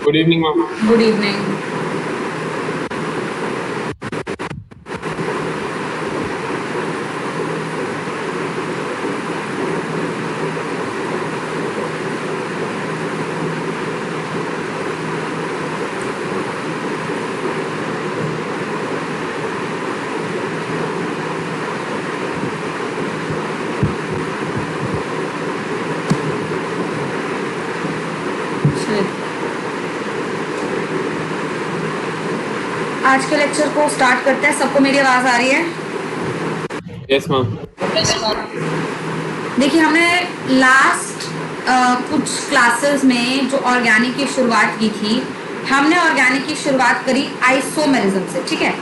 Good evening ma'am. Good evening. आज के lecture को स्टार्ट करते हैं। सबको मेरी आवाज आ रही है? Yes ma'am. देखिए, हमने लास्ट कुछ क्लासेस में जो ऑर्गेनिक की शुरुआत की थी, हमने ऑर्गेनिक की शुरुआत करी आइसोमेरिज्म से, ठीक है।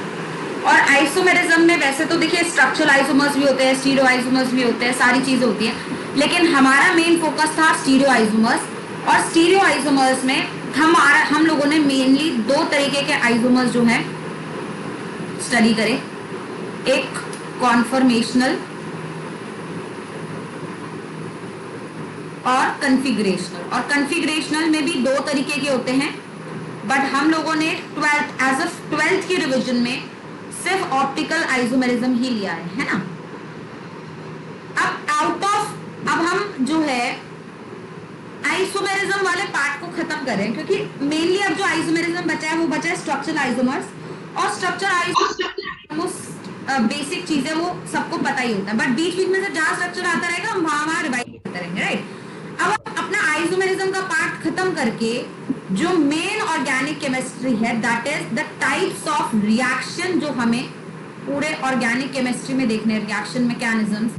और आइसोमेरिज्म में वैसे तो देखिए स्ट्रक्चरल आइसोमर्स भी होते हैं, स्टीरियो आइसोमर्स भी होते हैं, सारी चीजें होती हैं, लेकिन हमारा मेन फोकस था स्टीरियो आइसोमर्स। और स्टीरियो आइसोमर्स में हम लोगों ने मेनली दो तरीके के आइसोमर्स जो हैं स्टडी करे। एक कॉन्फर्मेशनल और कन्फिगरेशनल। और कन्फिगरेशनल में भी दो तरीके के होते हैं, बट हम लोगों ने ट्वेल्थ की रिवीजन में सिर्फ ऑप्टिकल आइसोमेरिज्म ही लिया है ना। अब हम जो है आइसोमेरिज्म वाले पार्ट को खत्म कर रहे हैं, क्योंकि मेनली अब जो आइसोमेरिज्म बचा है वो बचा है स्ट्रक्चरल आइसोमर्स। और स्ट्रक्चर आइसोमर्स बेसिक चीजें वो सबको पता ही होता है, बट बीच बीच में से जहां स्ट्रक्चर आता रहेगा हम वहां रिवाइज करते रहेंगे, राइट। अब अपना आइसोमेरिज्म का पार्ट खत्म करके जो मेन ऑर्गेनिक केमिस्ट्री है, that is the types of reaction जो हमें पूरे ऑर्गेनिक केमिस्ट्री में देखने, reaction mechanisms,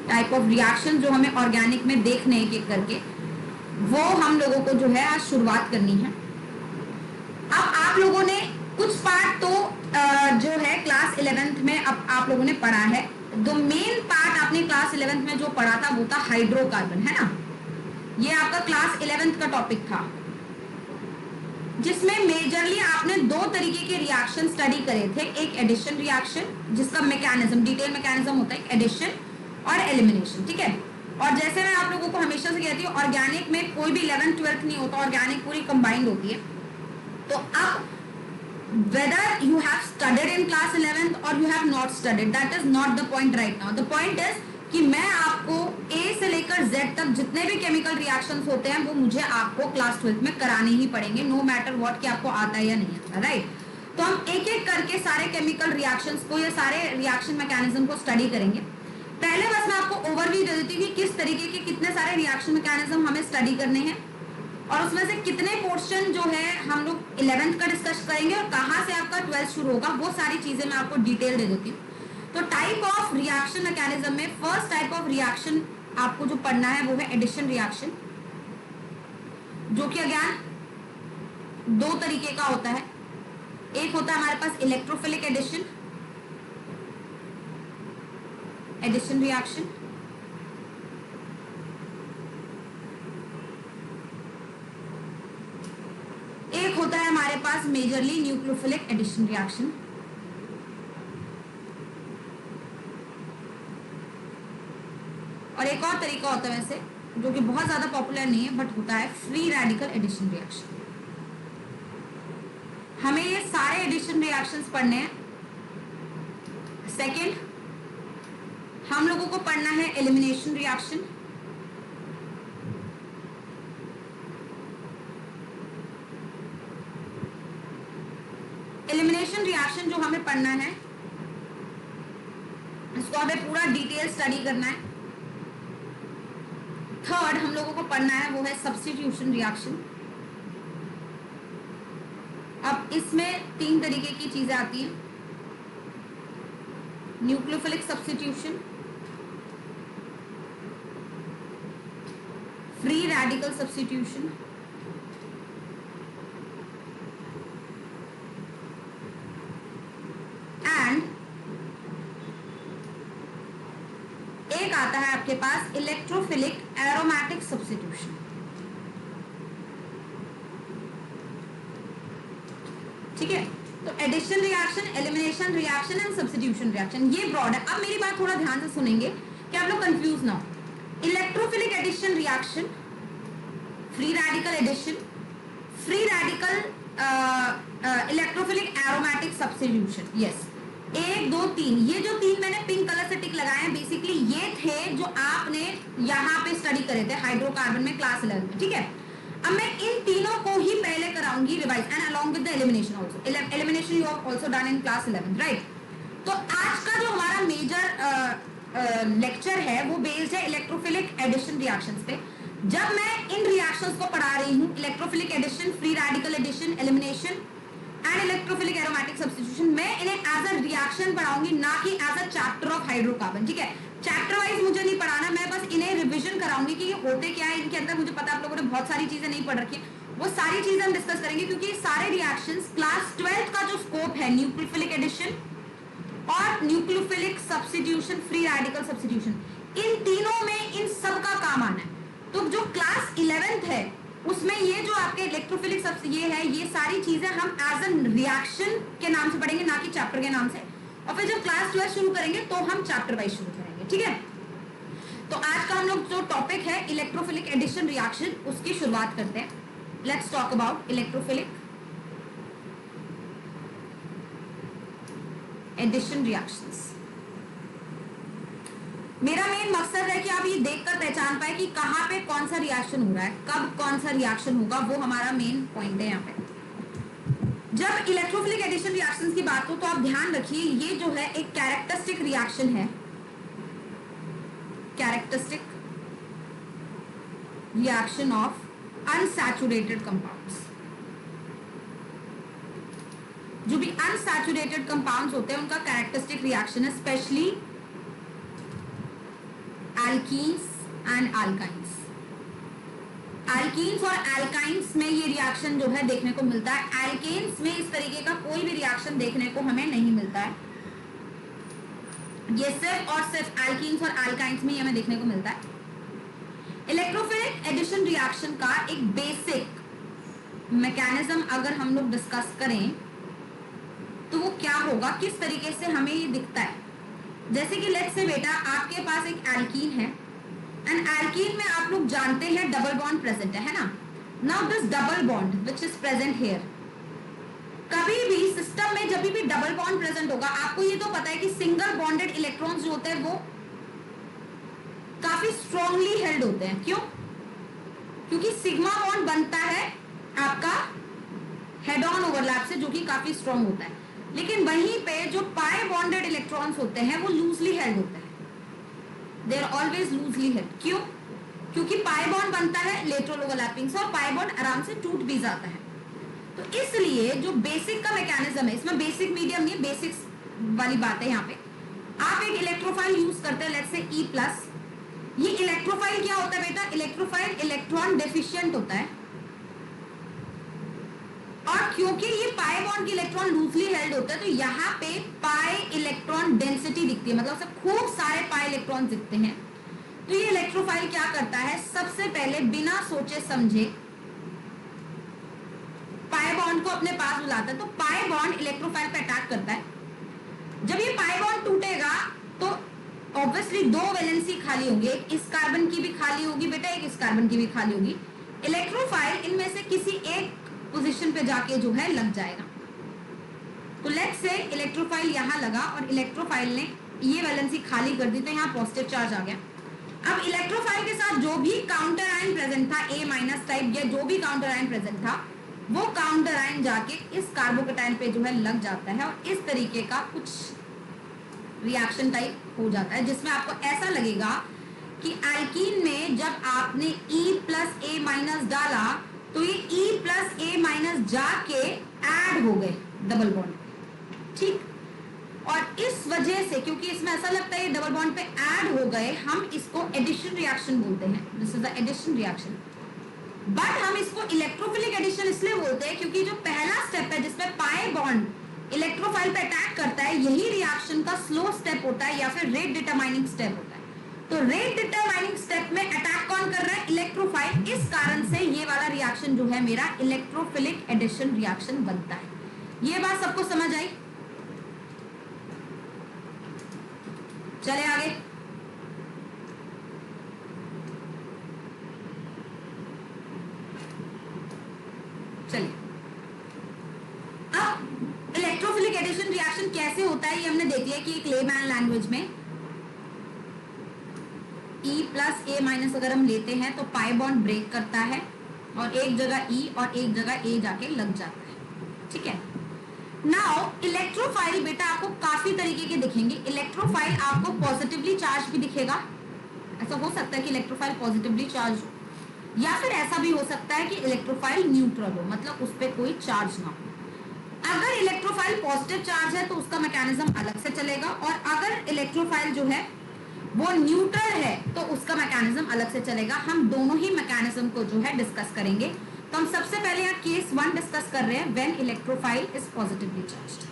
type of reaction जो हमें ऑर्गेनिक में देखने एक एक करके, वो हम लोगों को जो है आज शुरुआत करनी है। अब आप लोगों ने कुछ पार्ट तो जो है क्लास 11th में अब आप लोगों ने पढ़ा है। द मेन पार्ट आपने क्लास 11th में जो पढ़ा था वो था हाइड्रोकार्बन, है ना। ये आपका क्लास 11th का टॉपिक था, जिसमें मेजरली आपने दो तरीके के रिएक्शन स्टडी करे थे। एक एडिशन रिएक्शन जिसका मैकेनिज्म, डिटेल मैकेनिज्म होता है, एडिशन और एलिमिनेशन, ठीक है। और जैसे मैं आप लोगों को हमेशा से कहती हूँ, ऑर्गेनिक में कोई भी 11th 12th नहीं होता, ऑर्गेनिक पूरी कंबाइंड होती है। तो अब whether you have studied in class 11th or you have not studied, that is not the point right now. The point is कि मैं आपको A से लेकर Z तक जितने भी केमिकल रिएक्शंस होते हैं वो मुझे आपको क्लास 12th में कराने ही पड़ेंगे, नो मैटर व्हाट, कि आपको आता है या नहीं आता, राइट। तो हम एक एक करके सारे केमिकल रिएक्शंस को या सारे रिएक्शन मैकेनिज्म को स्टडी करेंगे। पहले बस मैं आपको ओवरव्यू दे देती हूँ कि किस तरीके के कितने सारे रिएक्शन मैकेनिज्म हमें स्टडी करने हैं, और उसमें से कितने पोर्शन जो है हम लोग 11th का डिस्कस करेंगे और कहाँ से आपका 12th शुरू होगा, वो सारी चीजें मैं आपको डिटेल दे देती हूँ। तो टाइप ऑफ रिएक्शन मैकेनिज्म में फर्स्ट टाइप ऑफ रिएक्शन आपको जो पढ़ना है वो है एडिशन रिएक्शन, जो कि अज्ञान दो तरीके का होता है। एक होता है हमारे पास इलेक्ट्रोफिलिक एडिशन, एडिशन रिएक्शन, एक होता है हमारे पास मेजरली न्यूक्लियोफिलिक एडिशन रिएक्शन। और एक और तरीका होता है वैसे, जो कि बहुत ज्यादा पॉपुलर नहीं है बट होता है, फ्री रेडिकल एडिशन रिएक्शन। हमें ये सारे एडिशन रिएक्शंस पढ़ने हैं। सेकंड, हम लोगों को पढ़ना है एलिमिनेशन रिएक्शन। एलिमिनेशन रिएक्शन जो हमें पढ़ना है, इसको हमें पूरा डिटेल स्टडी करना है। थर्ड हम लोगों को पढ़ना है वो है सब्स्टिट्यूशन रिएक्शन। अब इसमें तीन तरीके की चीजें आती हैं, nucleophilic substitution, free radical substitution, and एक आता है आपके पास इलेक्ट्रोफिलिक एरोमेटिक सब्स्टिट्यूशन। ठीक है, तो addition reaction, elimination reaction and substitution reaction, ये ब्रॉड है। अब मेरी बात थोड़ा ध्यान से सुनेंगे कि आप लोग कंफ्यूज ना हो। Electrophilic addition reaction, free radical addition, free radical electrophilic aromatic substitution, yes. 1 2 3, ये जो 3 मैंने पिंक कलर से टिक लगाए हैं, बेसिकली ये थे जो आपने यहाँ पे स्टडी करे थे हाइड्रोकार्बन में क्लास 11 में, ठीक है। अब मैं इन तीनों को ही पहले कराऊंगी revise and along with the elimination also. Elimination you have also done in class 11, right. तो आज का जो हमारा मेजर लेक्चर है वो बेस्ड है इलेक्ट्रोफिलिक एडिशन रिएक्शंस पे। जब मैं इन रिएक्शंस को पढ़ा रही हूँ, electrophilic addition, free radical addition, elimination and electrophilic aromatic substitution, मैं इन्हें एज अ रिएक्शन पढ़ाऊंगी, ना कि as a chapter of hydrocarbon, ठीक है। चैप्टर वाइज मुझे नहीं पढ़ाना, मैं बस इन्हें रिवीजन कराऊंगी कि ये होते क्या है इनके अंदर। मुझे पता है आप लोगों ने बहुत सारी चीजें नहीं पढ़ रखी है, वो सारी चीजें हम डिस्कस करेंगे, क्योंकि ये सारे रिएक्शंस क्लास 12 का जो स्कोप है, न्यूक्लियोफिलिक एडिशन और nucleophilic substitution, free radical substitution, इन तीनों में इन सब का काम आना है। तो जो क्लास 11th है उसमें ये जो आपके इलेक्ट्रोफिलिक ये है, ये सारी चीजें हम एज एन रिएक्शन के नाम से पढ़ेंगे, ना कि चैप्टर के नाम से। और फिर जब क्लास 12 शुरू करेंगे तो हम चैप्टर वाइज शुरू करेंगे, ठीक है। तो आज का हम लोग जो टॉपिक है इलेक्ट्रोफिलिक एडिशन रिएक्शन, उसकी शुरुआत करते हैं। Let's talk about electrophilic addition reactions. मेरा मेन मकसद है कि आप ये देखकर पहचान पाए कि कहां पे कौन सा रिएक्शन हो रहा है, कब कौन सा रिएक्शन होगा, वो हमारा मेन पॉइंट है यहाँ पे। जब इलेक्ट्रोफिलिक एडिशन रिएक्शंस की बात हो तो आप ध्यान रखिए, ये जो है एक कैरेक्टरिस्टिक रिएक्शन है, characteristic reaction of unsaturated compounds. जो भी अनसैचुरेटेड कंपाउंड्स होते हैं उनका कैरेक्टरिस्टिक रिएक्शन है, specially alkenes and alkynes. Alkenes और एल्काइंस में ये रिएक्शन जो है देखने को मिलता है। एल्केन्स में इस तरीके का कोई भी रिएक्शन देखने को हमें नहीं मिलता है। ये सिर्फ और सिर्फ एल्कीन्स और एल्काइंस में ही हमें देखने को मिलता है। इलेक्ट्रोफिलिक एडिशन रिएक्शन का एक बेसिक मैकेनिज्म अगर हम लोग डिस्कस करें तो वो क्या होगा, किस तरीके से हमें ये दिखता है। जैसे कि लेट्स से बेटा आपके पास एक एल्कीन है, एंड एल्कीन में आप लोग जानते हैं डबल बॉन्ड प्रेजेंट है ना। Now this double bond which is present here, कभी भी सिस्टम में जब भी डबल बॉन्ड प्रेजेंट होगा, आपको ये तो पता है कि सिंगल बॉन्डेड इलेक्ट्रॉन्स जो होते हैं वो काफी स्ट्रांगली हेल्ड होते हैं। क्यों? क्योंकि सिग्मा बॉन्ड बनता है आपका हेड ऑन ओवरलैप से, जो कि काफी स्ट्रांग होता है। लेकिन वहीं पे जो पाई बॉन्डेड इलेक्ट्रॉन्स होते हैं वो लूजली हेल्ड होते हैं, they are always loosely held. क्यों? क्योंकि पाई बॉन्ड बनता है लेटरल ओवरलैपिंग से, और पाई बॉन्ड आराम से टूट भी जाता है। तो इसलिए जो बेसिक का मैकेनिज्म है, इसमें बेसिक मीडियम नहीं, बेसिक्स वाली बात है। यहाँ पे आप एक इलेक्ट्रोफाइल यूज करते हैं, लेट्स से E+। ये इलेक्ट्रोफाइल क्या होता है बेटा? इलेक्ट्रोफाइल इलेक्ट्रॉन डेफिशिएंट होता है, और क्योंकि ये पाई बॉन्ड के इलेक्ट्रॉन लूजली हेल्ड होते हैं तो यहाँ पे पाई इलेक्ट्रॉन डेंसिटी दिखती है, मतलब उससे खूब सारे पाई इलेक्ट्रॉन दिखते हैं। तो ये इलेक्ट्रोफाइल क्या करता है, सबसे पहले बिना सोचे समझे पाई बॉन्ड को अपने पास बुलाता है। तो पाई बॉन्ड इलेक्ट्रोफाइल पे अटैक करता है। जब ये पाई बॉन्ड टूटेगा तो ऑब्वियसली 2 वैलेंसी खाली होंगी, एक इस कार्बन की भी खाली होगी बेटा, एक इस कार्बन की भी खाली होगी। इलेक्ट्रोफाइल इनमें से किसी एक पोजीशन पे जाके जो है लग जाएगा। तो लेट्स से इलेक्ट्रोफाइल यहां लगा और इलेक्ट्रोफाइल ने ये वैलेंसी खाली कर दी, तो यहाँ पॉजिटिव चार्ज आ गया। अब इलेक्ट्रोफाइल के साथ जो भी काउंटर आयन प्रेजेंट था, A- टाइप या जो भी काउंटर आयन प्रेजेंट था, वो काउंटर आयन जाके इस कार्बोकेटाइन पे जो है लग जाता है, और इस तरीके का कुछ रिएक्शन टाइप हो जाता है, जिसमें आपको ऐसा लगेगा कि एल्कीन में जब आपने E+A- डाला तो ये E+A- जाके ऐड हो गए डबल बॉन्ड, ठीक। और इस वजह से, क्योंकि इसमें ऐसा लगता है ये डबल बॉन्ड पे ऐड हो गए, हम इसको एडिशन रिएक्शन बोलते हैं। This is the addition reaction. But हम इसको इलेक्ट्रोफिलिक एडिशन इसलिए बोलते हैं क्योंकि जो पहला स्टेप है जिसमें पाई बॉन्ड इलेक्ट्रोफाइल पे अटैक करता है, यही रिएक्शन का स्लो स्टेप होता है या फिर रेट डिटरमाइनिंग स्टेप होता है। तो रेट डिटरमाइनिंग स्टेप में अटैक कौन कर रहा है? इलेक्ट्रोफाइल। इस कारण से ये वाला रिएक्शन जो है मेरा इलेक्ट्रोफिलिक एडिशन रिएक्शन बनता है। ये बात सबको समझ आई? चले आगे। चलिए, अब इलेक्ट्रोफिलिक एडिशन रिएक्शन कैसे होता है ये हमने देख लिया कि एक लेमैन लैंग्वेज में E प्लस A माइनस अगर हम लेते हैं तो पाई बॉन्ड ब्रेक करता है और एक जगह E और एक जगह A जाके लग जाता है, ठीक है। नाउ इलेक्ट्रोफाइल बेटा आपको काफी तरीके के दिखेंगे। इलेक्ट्रोफाइल आपको पॉजिटिवली चार्ज भी दिखेगा, ऐसा हो सकता है कि इलेक्ट्रोफाइल पॉजिटिवली चार्ज हो, या फिर ऐसा भी हो सकता है कि इलेक्ट्रोफाइल न्यूट्रल हो, मतलब उस पर कोई चार्ज ना हो। अगर इलेक्ट्रोफाइल पॉजिटिव चार्ज है तो उसका मैकेनिज्म अलग से चलेगा, और अगर इलेक्ट्रोफाइल जो है वो न्यूट्रल है तो उसका मैकेनिज्म अलग से चलेगा। हम दोनों ही मैकेनिज्म को जो है डिस्कस करेंगे। तो हम सबसे पहले यहाँ केस 1 डिस्कस कर रहे हैं, when electrophile is positively charged.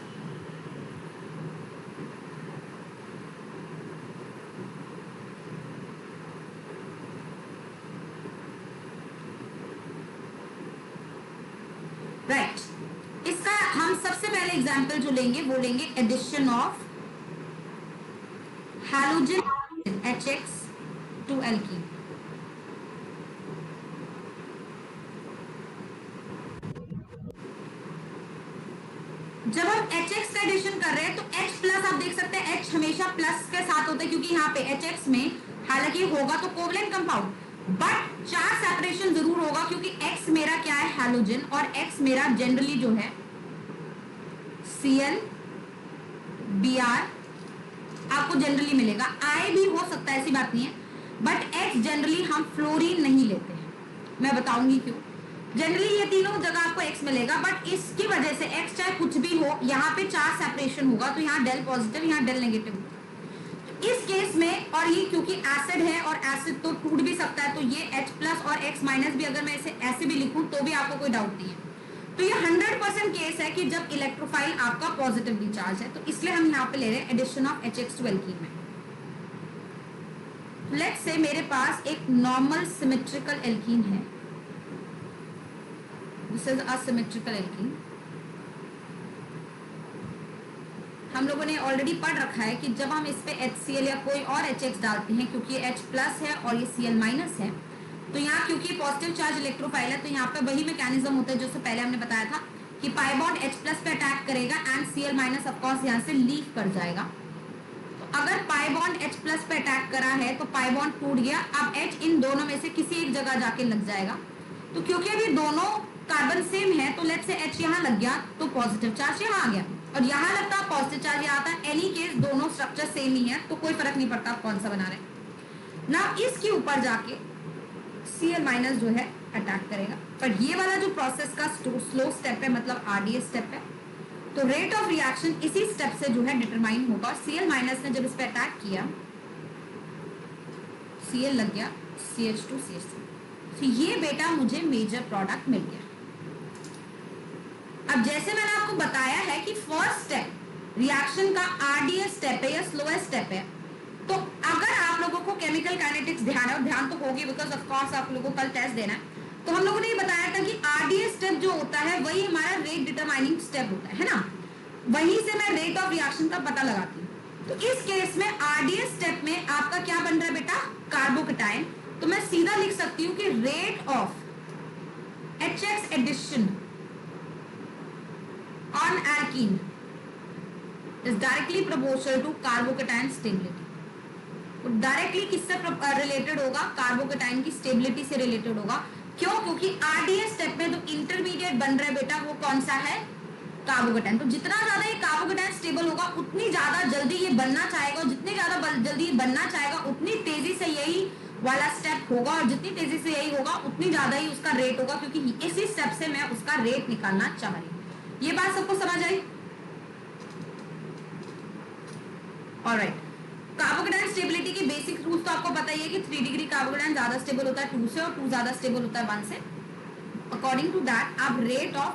Right, इसका हम सबसे पहले एग्जांपल जो लेंगे वो लेंगे addition of halogen HX to alkene. जब हम HX का एडिशन कर रहे हैं तो H प्लस आप देख सकते हैं H हमेशा प्लस के साथ होता है, क्योंकि यहाँ पे HX में हालांकि होगा तो covalent compound, but charge separation जरूर होगा, क्योंकि X मेरा क्या है हैलोजन और X मेरा जनरली जो है Cl Br आपको जनरली मिलेगा। I भी हो सकता है, ऐसी बात नहीं है, बट X जनरली हम फ्लोरीन नहीं लेते हैं, मैं बताऊंगी क्यों। जनरली ये तीनों जगह आपको X मिलेगा, बट इसकी वजह से X चाहे कुछ भी हो, यहाँ पे चार्ज सेपरेशन होगा, तो यहाँ डेल पॉजिटिव यहाँ डेल नेगेटिव होगा। इस केस में, और ये क्योंकि एसिड है और एसिड तो टूट भी सकता है, तो ये H प्लस और X माइनस भी अगर मैं इसे ऐसे भी लिखूं तो भी आपको कोई डाउट नहीं है। तो ये 100% केस है कि जब इलेक्ट्रोफाइल आपका पॉजिटिवली चार्ज है, तो इसलिए हम यहाँ पे ले रहे हैं addition of HX to alkene में। लेट्स से मेरे पास एक नॉर्मल सिमेट्रिकल एल्कीन है, दिस इज असिमेट्रिकल एल्कीन। हम लोगों ने ऑलरेडी पढ़ रखा है कि जब हम इस पे HCl या कोई और HX डालते हैं, क्योंकि ये H प्लस है और ये Cl माइनस है, तो यहाँ क्योंकि पॉजिटिव चार्ज इलेक्ट्रोफाइल है, तो यहाँ पे वही मैकेनिज्म होता है जो से पहले हमने बताया था कि पाई बॉन्ड H प्लस पे अटैक करेगा and Cl minus of course यहाँ से लीव कर जाएगा। तो अगर पाई बॉन्ड H प्लस पे अटैक करा है तो पाई बॉन्ड टूट गया, अब H इन दोनों में से किसी एक जगह जाके लग जाएगा। तो क्योंकि अभी दोनों कार्बन सेम है, तो लेट्स से H यहाँ लग गया तो पॉजिटिव चार्ज यहाँ आ गया, और यहाँ लगता है पॉजिटिव चार्ज यहाँ आता है। एनी केस दोनों स्ट्रक्चर सेम ही है, तो कोई फर्क नहीं पड़ता आप कौन सा बना रहे हैं ना। इसके ऊपर जाके Cl माइनस जो है अटैक करेगा, पर ये वाला जो प्रोसेस का स्लो स्टेप है, मतलब RDA स्टेप है, तो रेट ऑफ रिएक्शन इसी स्टेप से जो है डिटरमाइन होगा। और Cl माइनस ने जब इस पे अटैक किया, Cl लग गया CH2 CH3, तो ये बेटा मुझे मेजर प्रोडक्ट मिल गया। अब जैसे मैंने आपको बताया है कि फर्स्ट स्टेप रिएक्शन का RDA स्टेप है या स्लोएस्ट स्टेप है, तो अगर आप लोगों को केमिकल काइनेटिक्स ध्यान है, और ध्यान तो होगी बिकॉज ऑफ कोर्स आप लोगों को कल टेस्ट देना है, तो हम लोगों ने ये बताया था कि RDA स्टेप जो होता है वही हमारा रेट डिटरमाइनिंग स्टेप होता है ना, वहीं से मैं रेट ऑफ रिएक्शन का पता लगाती हूँ। तो इस केस में RDA स्टेप में आपका क्या बन रहा है बेटा, कार्बोकेटाइन, तो मैं सीधा लिख सकती हूँ कि rate of HX addition on alkene is directly proportional to carbocation stability। तो डायरेक्टली किससे रिलेटेड होगा, कार्बोकेटाइन की स्टेबिलिटी से रिलेटेड होगा। क्यों, क्योंकि RDA स्टेप में जो इंटरमीडिएट बन रहा है बेटा वो कौन सा है, कार्बोकेटाइन। तो जितना ज्यादा ये कार्बोकेटाइन स्टेबल होगा उतनी ज्यादा जल्दी ये बनना चाहेगा, और जितनी ज्यादा जल्दी ये बनना चाहेगा उतनी तेजी से यही वाला स्टेप होगा, और जितनी तेजी से यही होगा उतनी ज्यादा ही उसका रेट होगा, क्योंकि इसी स्टेप से मैं उसका रेट निकालना चाह रही हूँ। ये बात सबको समझ आई? ऑलराइट, कार्बोकेटाइन स्टेबिलिटी की बेसिक रूल्स तो आपको पता ही है कि 3 डिग्री कार्बोकेटाइन ज्यादा स्टेबल होता है 2 से, और 2 ज्यादा स्टेबल होता है 1 से। अकॉर्डिंग टू दैट आप रेट ऑफ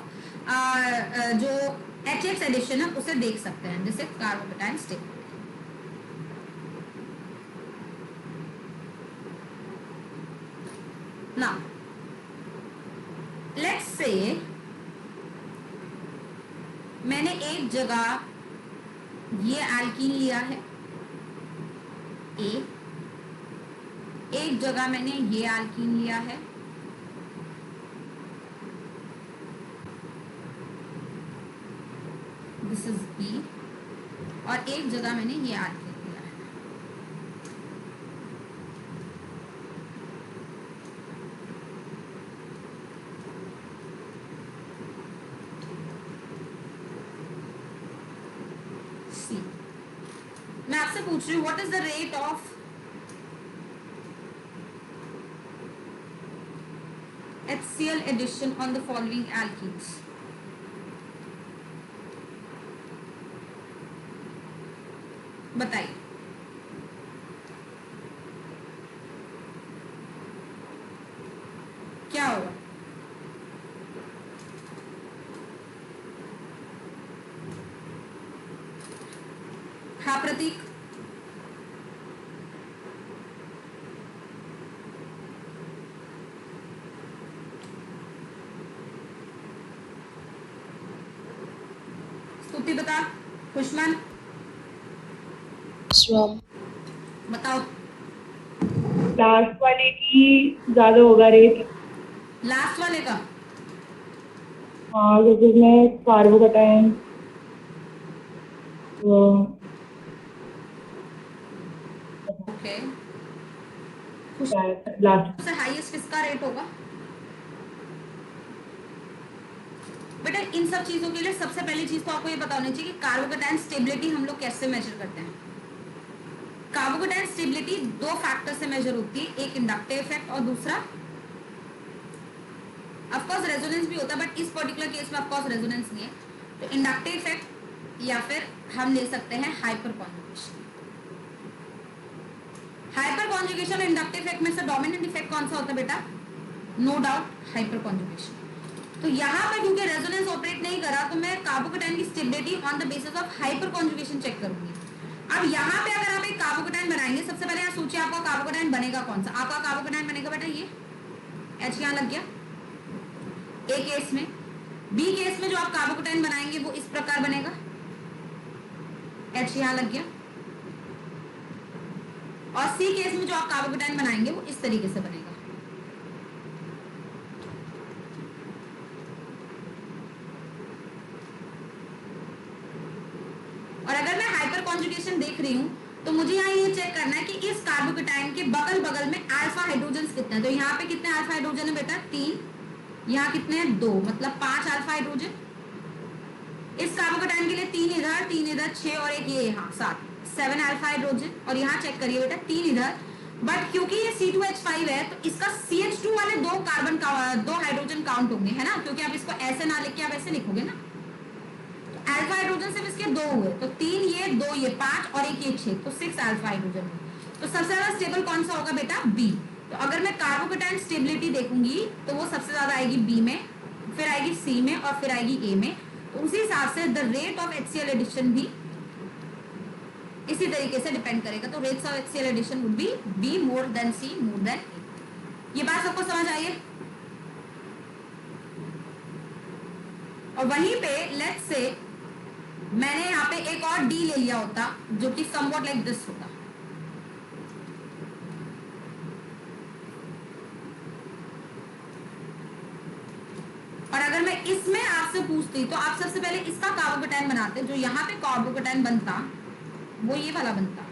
जो HX एडिशन है उसे देख सकते हैं, जैसे carbocation stability. Now let's say मैंने एक जगह ये एल्कीन लिया है A, एक जगह मैंने ये एल्कीन लिया है, दिस इज बी, और एक जगह मैंने ये ऐड कर दिया है। सी, मैं आपसे पूछ रही हूँ what is the rate of HCl addition on the following alkenes? बताइए। क्या होगा? हाँ प्रतीक, स्तुति बता, खुशमान बताओ। लास्ट वाले की ज्यादा होगा रेट। लास्ट वाले का? हाँ, क्योंकि उसमें कार्बोकटाइन ओके, लास्ट। सबसे हाईएस्ट किसका रेट होगा बेटा? इन सब चीजों के लिए सबसे पहली चीज तो आपको ये पता होनी चाहिए कि कार्बोकटाइन स्टेबिलिटी हम लोग कैसे मेजर करते हैं। कार्बोकटाइन स्टेबिलिटी दो फैक्टर से मेजर होती है, एक इंडक्टिव इफेक्ट और दूसरा ऑफ कोर्स रेजोनेंस भी होता है, बट इस पर्टिकुलर केस में ऑफ कोर्स रेजोनेंस नहीं है। तो इंडक्टिव इफेक्ट या फिर हम ले सकते हैं हाइपर कॉन्जुगेशन। हाइपर कॉन्जुगेशन और इंडक्टिव इफेक्ट में से डोमिनेंट इफेक्ट कौन सा होता है बेटा? No doubt hyperconjugation. तो यहाँ पे क्योंकि रेजोनेंस ऑपरेट नहीं करा तो मैं कार्बोकटाइन की stability on the basis of hyperconjugation check करूंगी। अब यहाँ पे अगर आप एक कार्बोकटाइन बनाएंगे, सबसे पहले यहाँ सोचिए आपका कार्बोकटाइन बनेगा कौन सा? आपका कार्बोकटाइन बनेगा बेटा ये H यहाँ लग गया ए केस में। बी केस में जो आप कार्बोकटाइन बनाएंगे वो इस प्रकार बनेगा, H यहाँ लग गया। और सी केस में जो आप कार्बोकटाइन बनाएंगे वो इस तरीके से बनेगा। और अगर मैं हाइपर कॉन्जुगेशन देख रही हूं तो मुझे यहाँ ये चेक करना है कि इस कार्बोकटाइन के बगल बगल में अल्फा हाइड्रोजन कितने हैं। तो यहाँ पे कितने अल्फा हाइड्रोजन है बेटा? 3। यहाँ कितने हैं? 2, मतलब 5 अल्फा हाइड्रोजन। इस कार्बोकटाइन के लिए 3 इधर 6 और एक ये यहाँ 7 अल्फा हाइड्रोजन। और यहाँ चेक करिए बेटा 3 इधर, बट क्योंकि ये C2H5 है तो इसका CH2 वाले 2 कार्बन का 2 हाइड्रोजन काउंट होंगे, है ना? क्योंकि आप इसको ऐसे ना लिख के आप ऐसे लिखोगे ना। अल्फा हाइड्रोजन सिर्फ इसके 2 हुए, तो 3 ये 2 ये 5 और एक ये 6, तो 6 अल्फा हाइड्रोजन हुए। तो सबसे ज्यादा स्टेबल कौन सा होगा बेटा? बी। तो अगर मैं कार्बोकटाइन स्टेबिलिटी देखूंगी तो वो सबसे ज्यादा आएगी बी में, फिर आएगी सी में और फिर आएगी ए में। तो उसी हिसाब से the rate of HCl addition भी इसी तरीके से डिपेंड करेगा। तो rates of HCl addition would be be more than C more than A. ये बात सबको समझ आई है? और वहीं पे लेट्स से मैंने यहाँ पे एक और डी ले लिया होता जो कि समवॉट लाइक दिस होता। और अगर मैं इसमें आपसे पूछती तो आप सबसे पहले इसका कार्बोकटाइन बनाते। जो यहाँ पे कार्बोकटाइन बनता वो ये वाला बनता।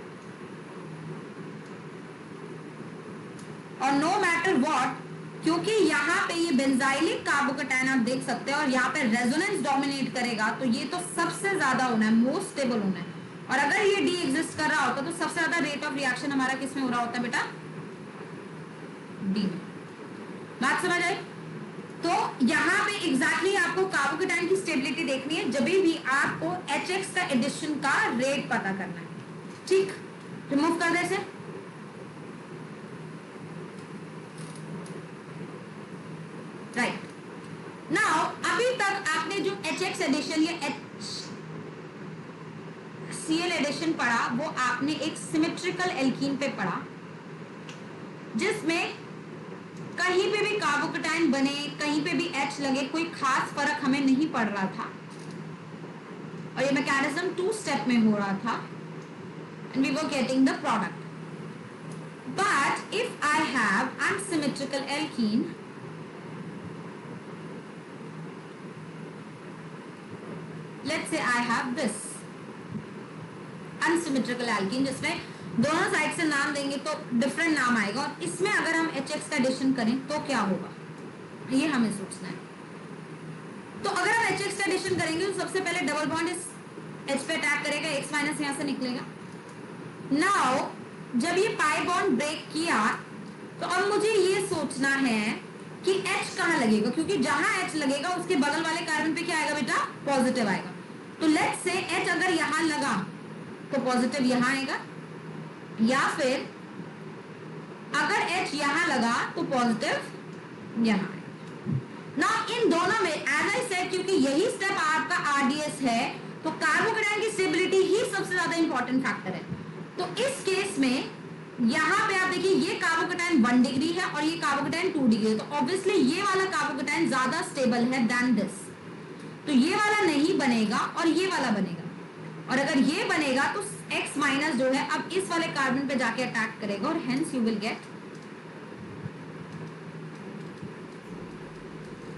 और नो मैटर व्हाट, क्योंकि यहाँ पे ये बेंजाइलिक कार्बोकटाइन आप देख सकते हैं और यहाँ पे रेजोनेंस डोमिनेट करेगा, तो ये तो सबसे ज्यादा होना है, मोस्ट स्टेबल होना है। और अगर ये डी एग्जिस्ट कर रहा होता तो सबसे ज्यादा रेट ऑफ रिएक्शन हमारा किस में हो रहा होता है बेटा? डी में। बात समझ आई? तो यहाँ पे एग्जैक्टली आपको कार्बोकटाइन की स्टेबिलिटी देखनी है जब भी आपको HX का एडिशन का रेट पता करना है। ठीक, रिमूव कर दे इसे। राइट नाउ अभी तक आपने जो HX एडिशन या HCl एडिशन पढ़ा वो आपने एक सिमेट्रिकल एल्कीन पे पढ़ा, जिसमें कहीं पे भी कार्बोकटाइन बने, कहीं पे भी H लगे, कोई खास फर्क हमें नहीं पड़ रहा था। और ये मैकेनिज्म 2 स्टेप में हो रहा था and we were getting the product. But if I have unsymmetrical alkene, let's say I have this unsymmetrical alkene, जिसमें दोनों साइड से नाम देंगे तो डिफरेंट नाम आएगा, और इसमें अगर हम HX का एडिशन करें तो क्या होगा, ये हमें सोचना है। तो अगर हम HX का एडिशन करेंगे तो सबसे पहले डबल बॉन्ड इस H पे अटैक करेगा, X माइनस यहां से निकलेगा। नाउ जब ये पाई बॉन्ड ब्रेक किया तो अब मुझे ये सोचना है कि H कहाँ लगेगा, क्योंकि जहां H लगेगा उसके बगल वाले कार्बन पे क्या आएगा बेटा, पॉजिटिव आएगा। तो लेट्स से H अगर यहां लगा तो पॉजिटिव यहां आएगा, या फिर अगर H यहां लगा तो पॉजिटिव यहां आएगा। ना इन दोनों में एज आई सेड, क्योंकि यही स्टेप आपका RDS है, तो कार्बोकेटाइन की स्टेबिलिटी ही सबसे ज्यादा इंपॉर्टेंट फैक्टर है। तो इस केस में यहां पे आप देखिए ये कार्बोकेटाइन 1 डिग्री है और ये कार्बोकेटाइन 2 डिग्री है, तो ऑब्वियसली ये वाला कार्बोकेटाइन ज्यादा स्टेबल है देन दिस, तो ये वाला नहीं बनेगा और ये वाला बनेगा। और अगर ये बनेगा तो X माइनस जो है अब इस वाले कार्बन पे जाके अटैक करेगा, और hence you will get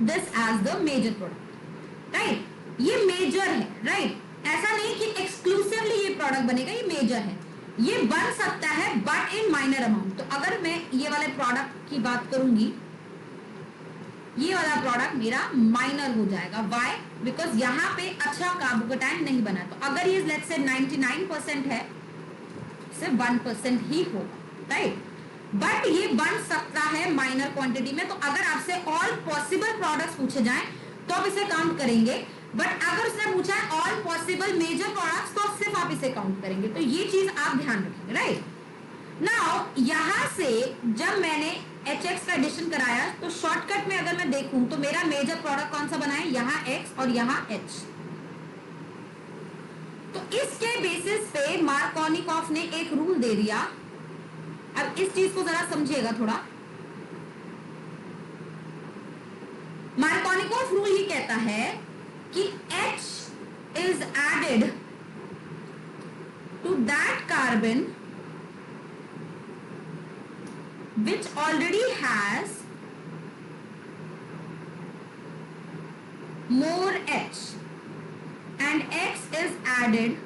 this as the major product, right. ये मेजर है, राइट, ऐसा नहीं कि एक्सक्लूसिवली ये प्रोडक्ट बनेगा, ये मेजर है, ये बन सकता है बट इन माइनर अमाउंट। तो अगर मैं ये वाले प्रोडक्ट की बात करूंगी, ये वाला प्रोडक्ट मेरा माइनर हो जाएगा। व्हाई? बिकॉज यहाँ पे अच्छा कार्बोकेटाइन नहीं बना। तो अगर ये लेट्स से 99% है, सिर्फ 1% ही होगा, राइट, बट ये बन सकता है माइनर क्वांटिटी में। तो अगर आपसे ऑल पॉसिबल प्रोडक्ट्स पूछे जाएं तो आप इसे काउंट करेंगे, बट अगर उसने पूछा है ऑल पॉसिबल मेजर प्रोडक्ट्स तो सिर्फ आप इसे काउंट करेंगे। तो ये चीज आप ध्यान रखेंगे, राइट। नाउ यहां से जब मैंने HX का एडिशन कराया तो शॉर्टकट में अगर मैं देखूं तो मेरा मेजर प्रोडक्ट कौन सा बना है, यहां X और यहां H। तो इसके बेसिस पे मार्कोनिकॉफ ने एक रूल दे दिया। अब इस चीज को जरा समझिएगा थोड़ा। मार्कोनिकॉफ रूल ये कहता है कि H is added to that carbon which already has more H, and X is added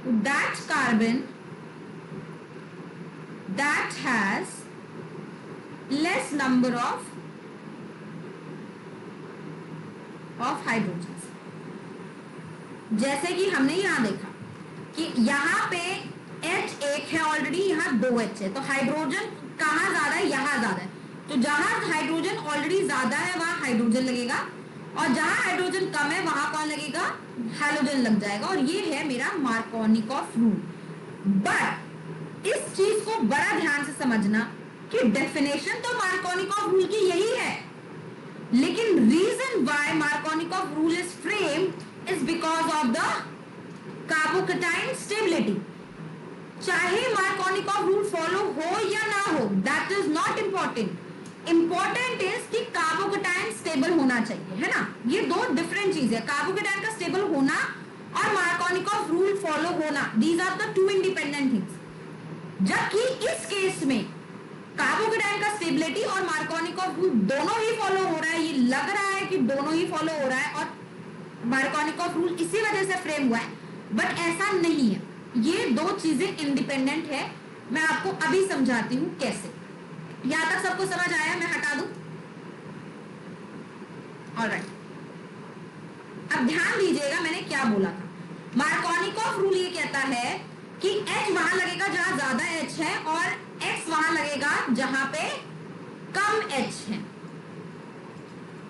to that carbon that has less number of hydrogen. जैसे कि हमने यहां देखा कि यहां पे H एक है ऑलरेडी, यहाँ 2H है, तो हाइड्रोजन कहाँ ज्यादा है, यहाँ ज्यादा है। तो जहां हाइड्रोजन ऑलरेडी ज्यादा है वहां हाइड्रोजन लगेगा, और जहां हाइड्रोजन कम है वहां कौन लगेगा, हैलोजन लग जाएगा। और ये है मेरा मार्कोनिकॉफ रूल। बट इस चीज को बड़ा ध्यान से समझना कि डेफिनेशन तो मार्कोनिकॉफ रूल की यही है, लेकिन reason why Markovnikov rule is framed is because of the carbocation stability. चाहे मार्कोनिकॉफ रूल फॉलो हो या ना हो, that is not important. Important is कि कार्बोकेटाइन स्टेबल होना चाहिए, है ना। ये दो डिफरेंट चीज है, कार्बोकेटाइन का स्टेबल होना और मार्कोनिकॉफ रूल फॉलो होना, these are the two independent things. जबकि इस केस में कार्बोकेटाइन का स्टेबिलिटी और मार्कोनिकॉफ रूल दोनों ही फॉलो हो रहा है। ये लग रहा है कि दोनों ही फॉलो हो रहा है और मार्कोनिकॉफ रूल इसी वजह से फ्रेम हुआ है, बट ऐसा नहीं है। ये दो चीजें इंडिपेंडेंट है। मैं आपको अभी समझाती हूं कैसे। यहां तक सबको समझ आया? मैं हटा दूं? ऑलराइट, अब ध्यान दीजिएगा मैंने क्या बोला था। मार्कोनिकॉफ रूल ये कहता है कि H वहां लगेगा जहां ज्यादा H है और X वहां लगेगा जहां पे कम H है।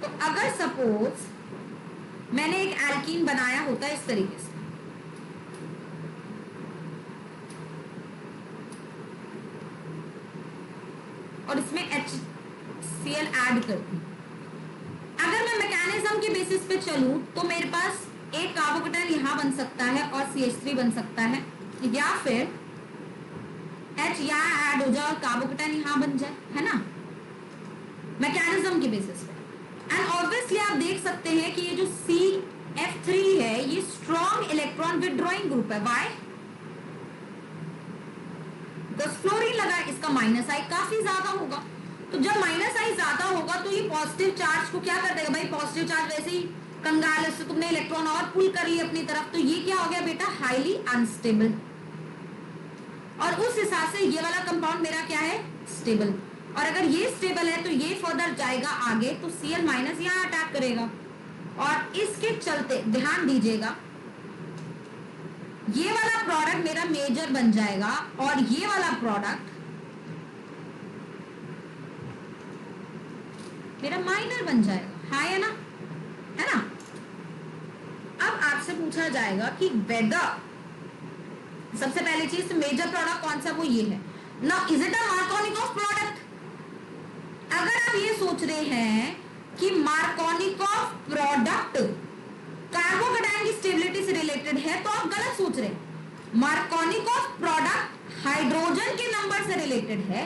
तो अगर सपोज मैंने एक एल्कीन बनाया होता इस तरीके से, और इसमें HCl ऐड करती, अगर मैं मैकेनिज्म के बेसिस पे चलूं तो मेरे पास एक कार्बोकेटाइन यहां बन सकता है और CH3 बन सकता है, या फिर H यहां ऐड हो जाए और कार्बोकेटाइन यहां बन जाए, है ना, मैकेनिज्म के बेसिस पे। एंड ऑब्वियसली आप देख सकते हैं कि ये जो CF3 है ये स्ट्रॉन्ग इलेक्ट्रॉन विथड्रॉइंग ग्रुप है। व्हाई? फ्लोरीन लगा, इसका माइनस आई काफी ज्यादा होगा। तो जब माइनस आई ज्यादा होगा तो ये पॉजिटिव चार्ज को क्या कर देगा भाई, पॉजिटिव चार्ज वैसे ही कंगाल है, उससे तुमने इलेक्ट्रॉन और पुल कर लिए अपनी तरफ, तो ये क्या हो गया बेटा, हाईली अनस्टेबल। और उस हिसाब से ये वाला कंपाउंड मेरा क्या है, स्टेबल। और अगर ये स्टेबल है तो ये फर्दर जाएगा आगे, तो Cl माइनस यहाँ अटैक करेगा। और इसके चलते ध्यान दीजिएगा, ये वाला प्रोडक्ट मेरा मेजर बन जाएगा और ये वाला प्रोडक्ट मेरा माइनर बन जाएगा। हाँ या ना, है ना। अब आपसे पूछा जाएगा कि वेदर, सबसे पहली चीज, मेजर प्रोडक्ट कौन सा, वो ये है ना, is it a Markovnikov product. अगर आप ये सोच रहे हैं कि मार्कोनिकॉफ प्रोडक्ट कार्बोकेटाइन की स्टेबिलिटी से रिलेटेड है, तो आप गलत सोच रहे हैं। मार्कोनिकॉफ प्रोडक्ट हाइड्रोजन के नंबर से रिलेटेड है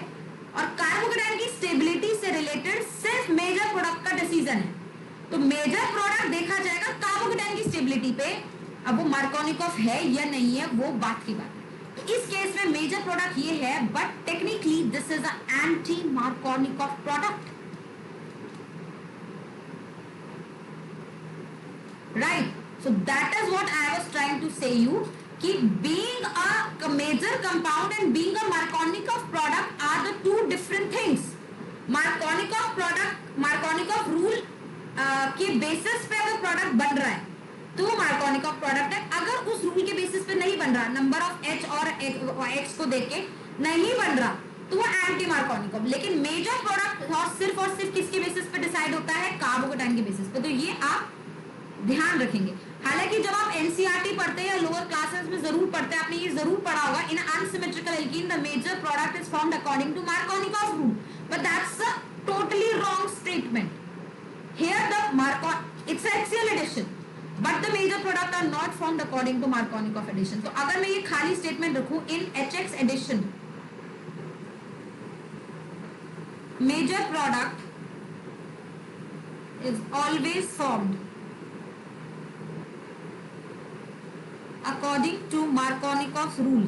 और कार्बोकेटाइन की स्टेबिलिटी से रिलेटेड सिर्फ मेजर प्रोडक्ट का डिसीजन है। तो मेजर प्रोडक्ट देखा जाएगा कार्बोकेटाइन की स्टेबिलिटी पे। अब वो मार्कोनिकॉफ है या नहीं है, वो बात की बात है। तो इस केस में मेजर प्रोडक्ट ये है, but technically this is a anti Markovnikov product, right? So that is what I was trying to say you कि being a major compound and being a Markovnikov product are the two different things. Markovnikov product, Markovnikov rule के basis पे अगर product बन रहा है तो वो Markovnikov product है। अगर उस रूल के बेसिस पे नहीं बन रहा, नंबर ऑफ H और X को देख के नहीं बन रहा, तो वो एंटी मार्कोनिकॉफ। लेकिन मेजर प्रोडक्ट और सिर्फ किसके बेसिस पे डिसाइड होता है, कार्बोकेटाइन के बेसिस पे। तो ये आप ध्यान रखेंगे। हालांकि जब आप एनसीईआरटी पढ़ते हैं या लोअर क्लासेस में जरूर पढ़ते हैं, आपने ये जरूर पढ़ा होगा, in unsymmetrical alkene the major product is formed according to Markovnikov rule, but that's a totally wrong statement. Here the it's axial addition, but the major product are not formed according to Markovnikov addition. तो अगर मैं ये खाली statement रखूं, in HX addition major product is always formed according to Markovnikov's rule.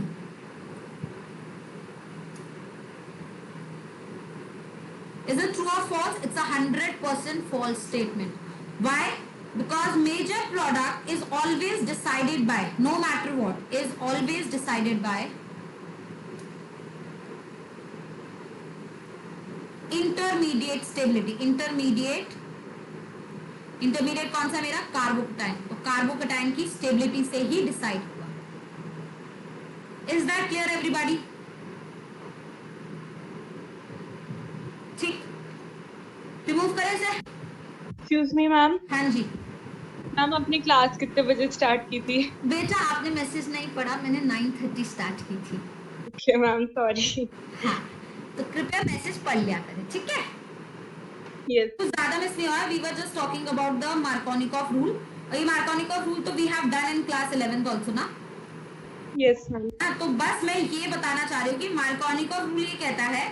Is it true or false? It's a 100% false statement. Why? Because major product is always decided by, no matter what, is always decided by intermediate stability. Intermediate कौन सा मेरा, carbocation. तो carbocation की stability से ही decide हुआ। Is that clear everybody? ठीक, remove करें sir. Excuse me ma'am. हाँ जी मैम, अपनी क्लास कितने बजे स्टार्ट की थी? बेटा आपने मैसेज नहीं पढ़ा, मैंने 9:30 स्टार्ट की थी। Okay ma'am, sorry. हाँ, तो कृपया मैसेज पढ़ लिया करें, ठीक है। यस। तो ज्यादा मिस नहीं हुआ, we were just talking about the Markovnikov rule. और ये मार्कोनिकॉफ रूल तो we have done in class 11th also ना। Yes ma'am. तो बस मैं ये बताना चाह रही हूँ कि मार्कोनिकॉफ रूल ये कहता है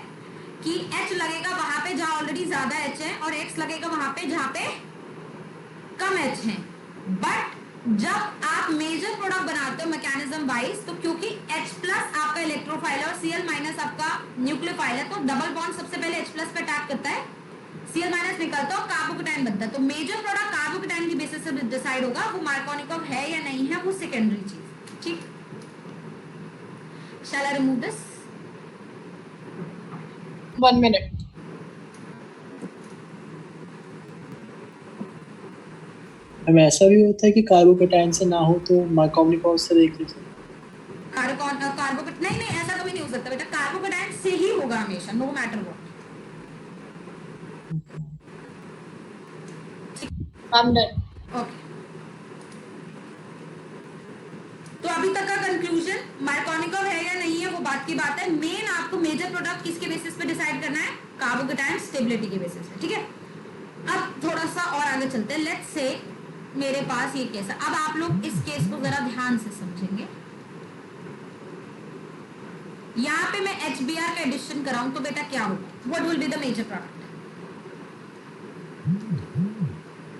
कि H लगेगा वहां पे जहां ऑलरेडी ज्यादा H है, और X लगेगा वहां पे जहां पे कम H है। बट जब आप मेजर प्रोडक्ट बनाते हो मैकेनिज्म वाइज, तो क्योंकि H प्लस आपका इलेक्ट्रोफाइल और Cl माइनस आपका न्यूक्लियोफाइल है, तो डबल बॉन्ड सबसे पहले H प्लस पे अटैक करता है, Cl माइनस निकलता है और कार्बोकेटाइन बनता है। तो मेजर प्रोडक्ट कार्बोकेटाइन की बेसिस से डिसाइड होगा, वो मार्कोनिकॉफ है या नहीं है, वो सेकेंडरी चीज। ठीक, शैल आई रिमूव दिस? 1 minute। हमें ऐसा भी होता है कि कार्बोकेटाइन से ना हो तो मार्कोनिकॉफ से देख लीजिए। कार्बोकेट नहीं, ऐसा कभी नहीं हो सकता बेटा, कार्बोकेटाइन से ही होगा हमेशा, no matter what. Ma'am done. Okay, तो अभी तक का कंक्लूजन, मार्कोनिकॉफ है या नहीं है वो बात की बात है। मेन आपको मेजर प्रोडक्ट किसके बेसिस पे डिसाइड करना है, कार्बोकेटाइन स्टेबिलिटी के बेसिस पे, ठीक है। अब थोड़ा सा और आगे चलते हैं। लेट्स से मेरे पास ये केस है, अब आप लोग इस केस को जरा ध्यान से समझेंगे। यहाँ पे मैं HBr का एडिशन कराऊं तो बेटा क्या होगा, what will be the major product?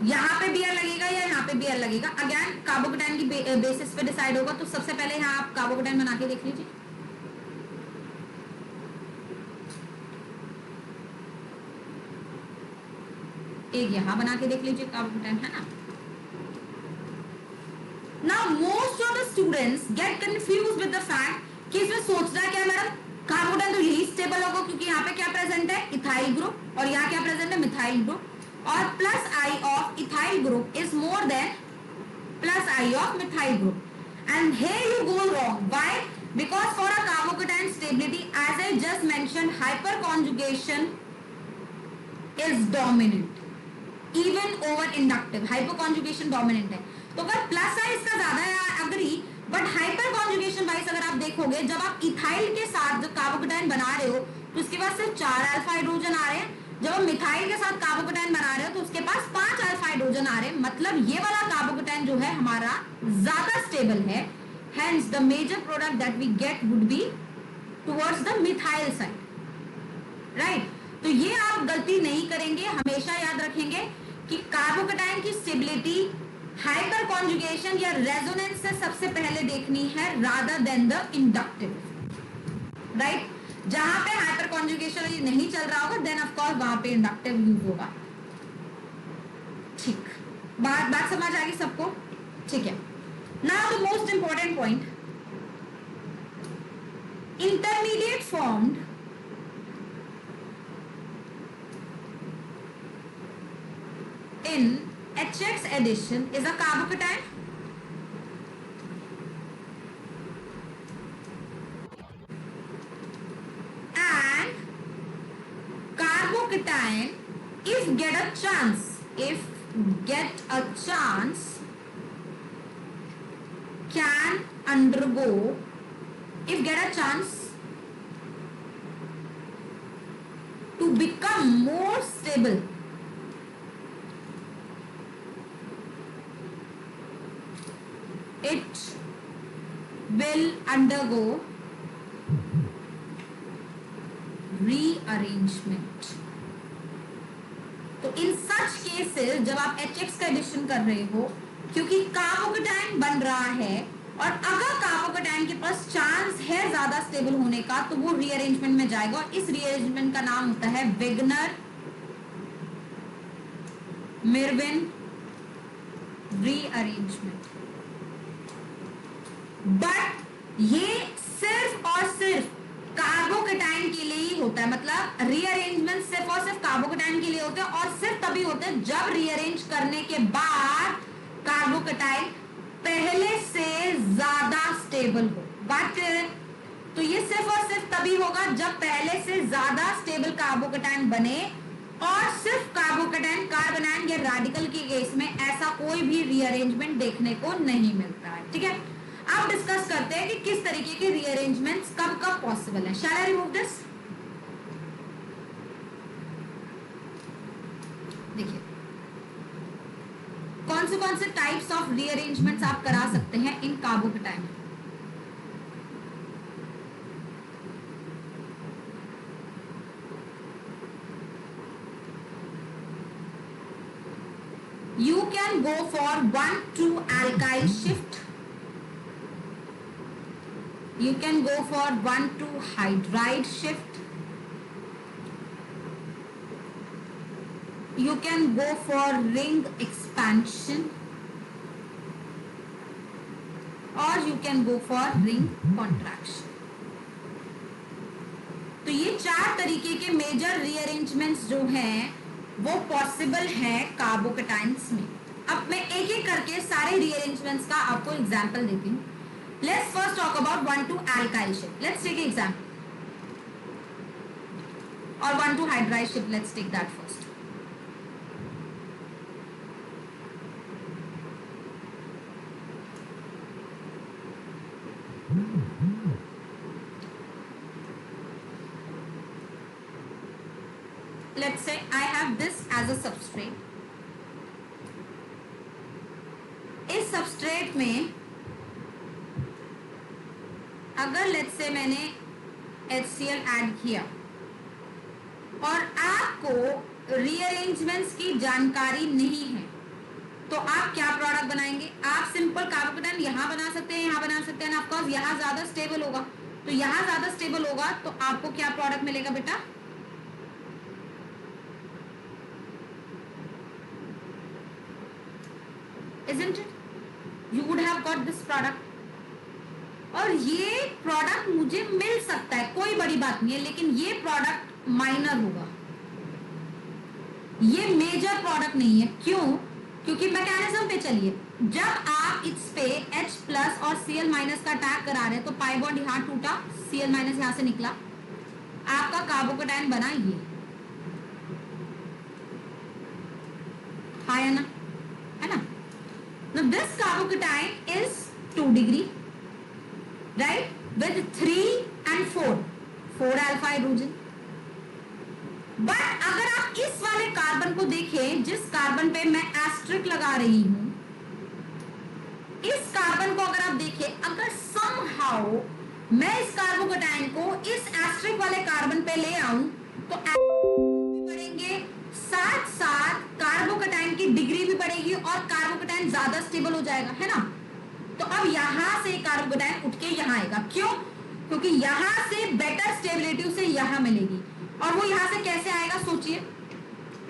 यहाँ पे Br लगेगा या यहाँ पे Br लगेगा? अगेन कार्बोकेटाइन की बेसिस पे डिसाइड होगा। तो सबसे पहले यहाँ आप कार्बोकेटाइन बना के देख लीजिए। एक यहाँ बना के देख लीजिए कार्बोकेटाइन, है ना। Now most of the students get confuse with the fact कि इसमें सोचना क्या है मैडम, कार्बोकेटाइन तो यही स्टेबल होगा क्योंकि यहाँ पे क्या प्रेजेंट है, इथाइल ग्रुप, और यहाँ क्या प्रेजेंट है, मिथाइल ग्रुप, और plus I of ethyl group is more than plus I of methyl group. And here you go wrong. Why? Because for a carbocation stability, as I just mentioned, hyperconjugation is dominant, even over inductive. Hyperconjugation dominant है. तो अगर plus आई इसका ज्यादा है, agree, but हाइपरकॉन्जुगेशन wise अगर आप देखोगे, जब आप इथाइल के साथ जब कार्बोकेटाइन बना रहे हो तो उसके पास सिर्फ 4 अल्फा हाइड्रोजन आ रहे हैं, जब हम मिथाइल के साथ कार्बोकेटाइन बना रहे हो तो उसके पास 5 अल्फा हाइड्रोजन आ रहे हैं, मतलब ये वाला कार्बोकेटाइन जो है हमारा ज्यादा स्टेबल है, hence the major product that we get would be towards the methyl side, right. तो ये आप गलती नहीं करेंगे, हमेशा याद रखेंगे कि कार्बोकेटाइन की स्टेबिलिटी हाइपर कॉन्जुगेशन या रेजोनेंस से सबसे पहले देखनी है rather than the inductive, right. जहां पे हाइपर कॉन्जुगेशन नहीं चल रहा होगा देन ऑफ कोर्स वहां पे इंडक्टिव यूज होगा, ठीक। बात समझ आ गई सबको, ठीक है। Now the most important point, intermediate formed in HX addition is a carbocation and carbocation if get a chance can undergo, if get a chance to become more stable, it will undergo rearrangement. तो इन such cases जब आप HX का addition कर रहे हो, क्योंकि carbocation बन रहा है और अगर कार्बोकेटाइन के पास चांस है ज्यादा स्टेबल होने का तो वो रीअरेंजमेंट में जाएगा, और इस रीअरेंजमेंट का नाम होता है वेगनर मिर्विन रीअरेंजमेंट। बट ये सिर्फ और सिर्फ कार्बोकेटाइन के लिए ही होता है, मतलब रीअरेंजमेंट सिर्फ और सिर्फ कार्बोकेटाइन के लिए होते हैं, और सिर्फ तभी होते हैं जब रीअरेंज करने के बाद कार्बोकेटाइन पहले से ज्यादा स्टेबल हो। बात क्लियर है? तो ये सिर्फ और सिर्फ तभी होगा जब पहले से ज्यादा स्टेबल कार्बोकेटाइन बने, और सिर्फ कार्बोकेटाइन कार्बोनाइन या रेडिकल के केस में ऐसा कोई भी रीअरेंजमेंट देखने को नहीं मिलता है, ठीक है। अब डिस्कस करते हैं कि किस तरीके के रीअरेंजमेंट्स कब कब पॉसिबल है। शैल आई रिमूव दिस? देखिए कौन से टाइप्स ऑफ रीअरेंजमेंट्स आप करा सकते हैं इन carbocation. You can go for 1,2 alkyl shift. You can go for 1,2 hydride shift. You can go for ring expansion, or you can go for ring contraction. तो ये 4 तरीके के मेजर रीअरेंजमेंट्स जो हैं वो पॉसिबल है कार्बोकेटाइन्स में। अब मैं एक एक करके सारे रीअरेंजमेंट्स का आपको एग्जांपल देती हूँ। Let's first talk about 1,2 alkyl shift. Let's take an example. Or 1,2 hydride shift. Let's take that first. Let's say I have this as a substrate. इस सबस्ट्रेट में अगर लेट्स से मैंने HCl ऐड किया और आपको rearrangements की जानकारी नहीं है, तो आप क्या प्रोडक्ट बनाएंगे? आप सिंपल कार्बोकेटाइन यहां बना सकते हैं, यहां बना सकते हैं, ऑफ कोर्स यहां ज्यादा स्टेबल होगा, तो यहां ज्यादा स्टेबल होगा तो आपको क्या प्रोडक्ट मिलेगा बेटा? Isn't it? You would have got this product, और ये प्रोडक्ट मुझे मिल सकता है, कोई बड़ी बात नहीं है, लेकिन ये प्रोडक्ट माइनर होगा, ये मेजर प्रोडक्ट नहीं है। क्यों? क्योंकि मैकेनिज्म पे चलिए, जब आप इस पे H प्लस और Cl माइनस का अटैक करा रहे हैं तो पाई बॉन्ड यहां टूटा, Cl माइनस यहां से निकला, आपका कार्बोकेटायन बना ये, हाँ या ना, है ना? Now this carbocation is 2 degree, right, with 3 and 4 alpha hydrogen। But अगर आप इस वाले कार्बन को देखें, जिस कार्बन पे मैं एस्ट्रिक लगा रही हूं, इस कार्बन को अगर आप देखें, अगर समहाउ मैं इस कार्बोकेटायन को इस एस्ट्रिक वाले कार्बन पे ले आऊं तो भी बढ़ेंगे, साथ साथ कार्बोकेटायन की डिग्री भी बढ़ेगी और कार्बोकेटायन ज्यादा स्टेबल हो जाएगा, है ना? तो अब यहां से कार्बोकेटायन उठ के यहां आएगा। क्यों? क्योंकि यहां से बेटर स्टेबिलिटी उसे यहां मिलेगी, और वो यहां से कैसे आएगा सोचिए।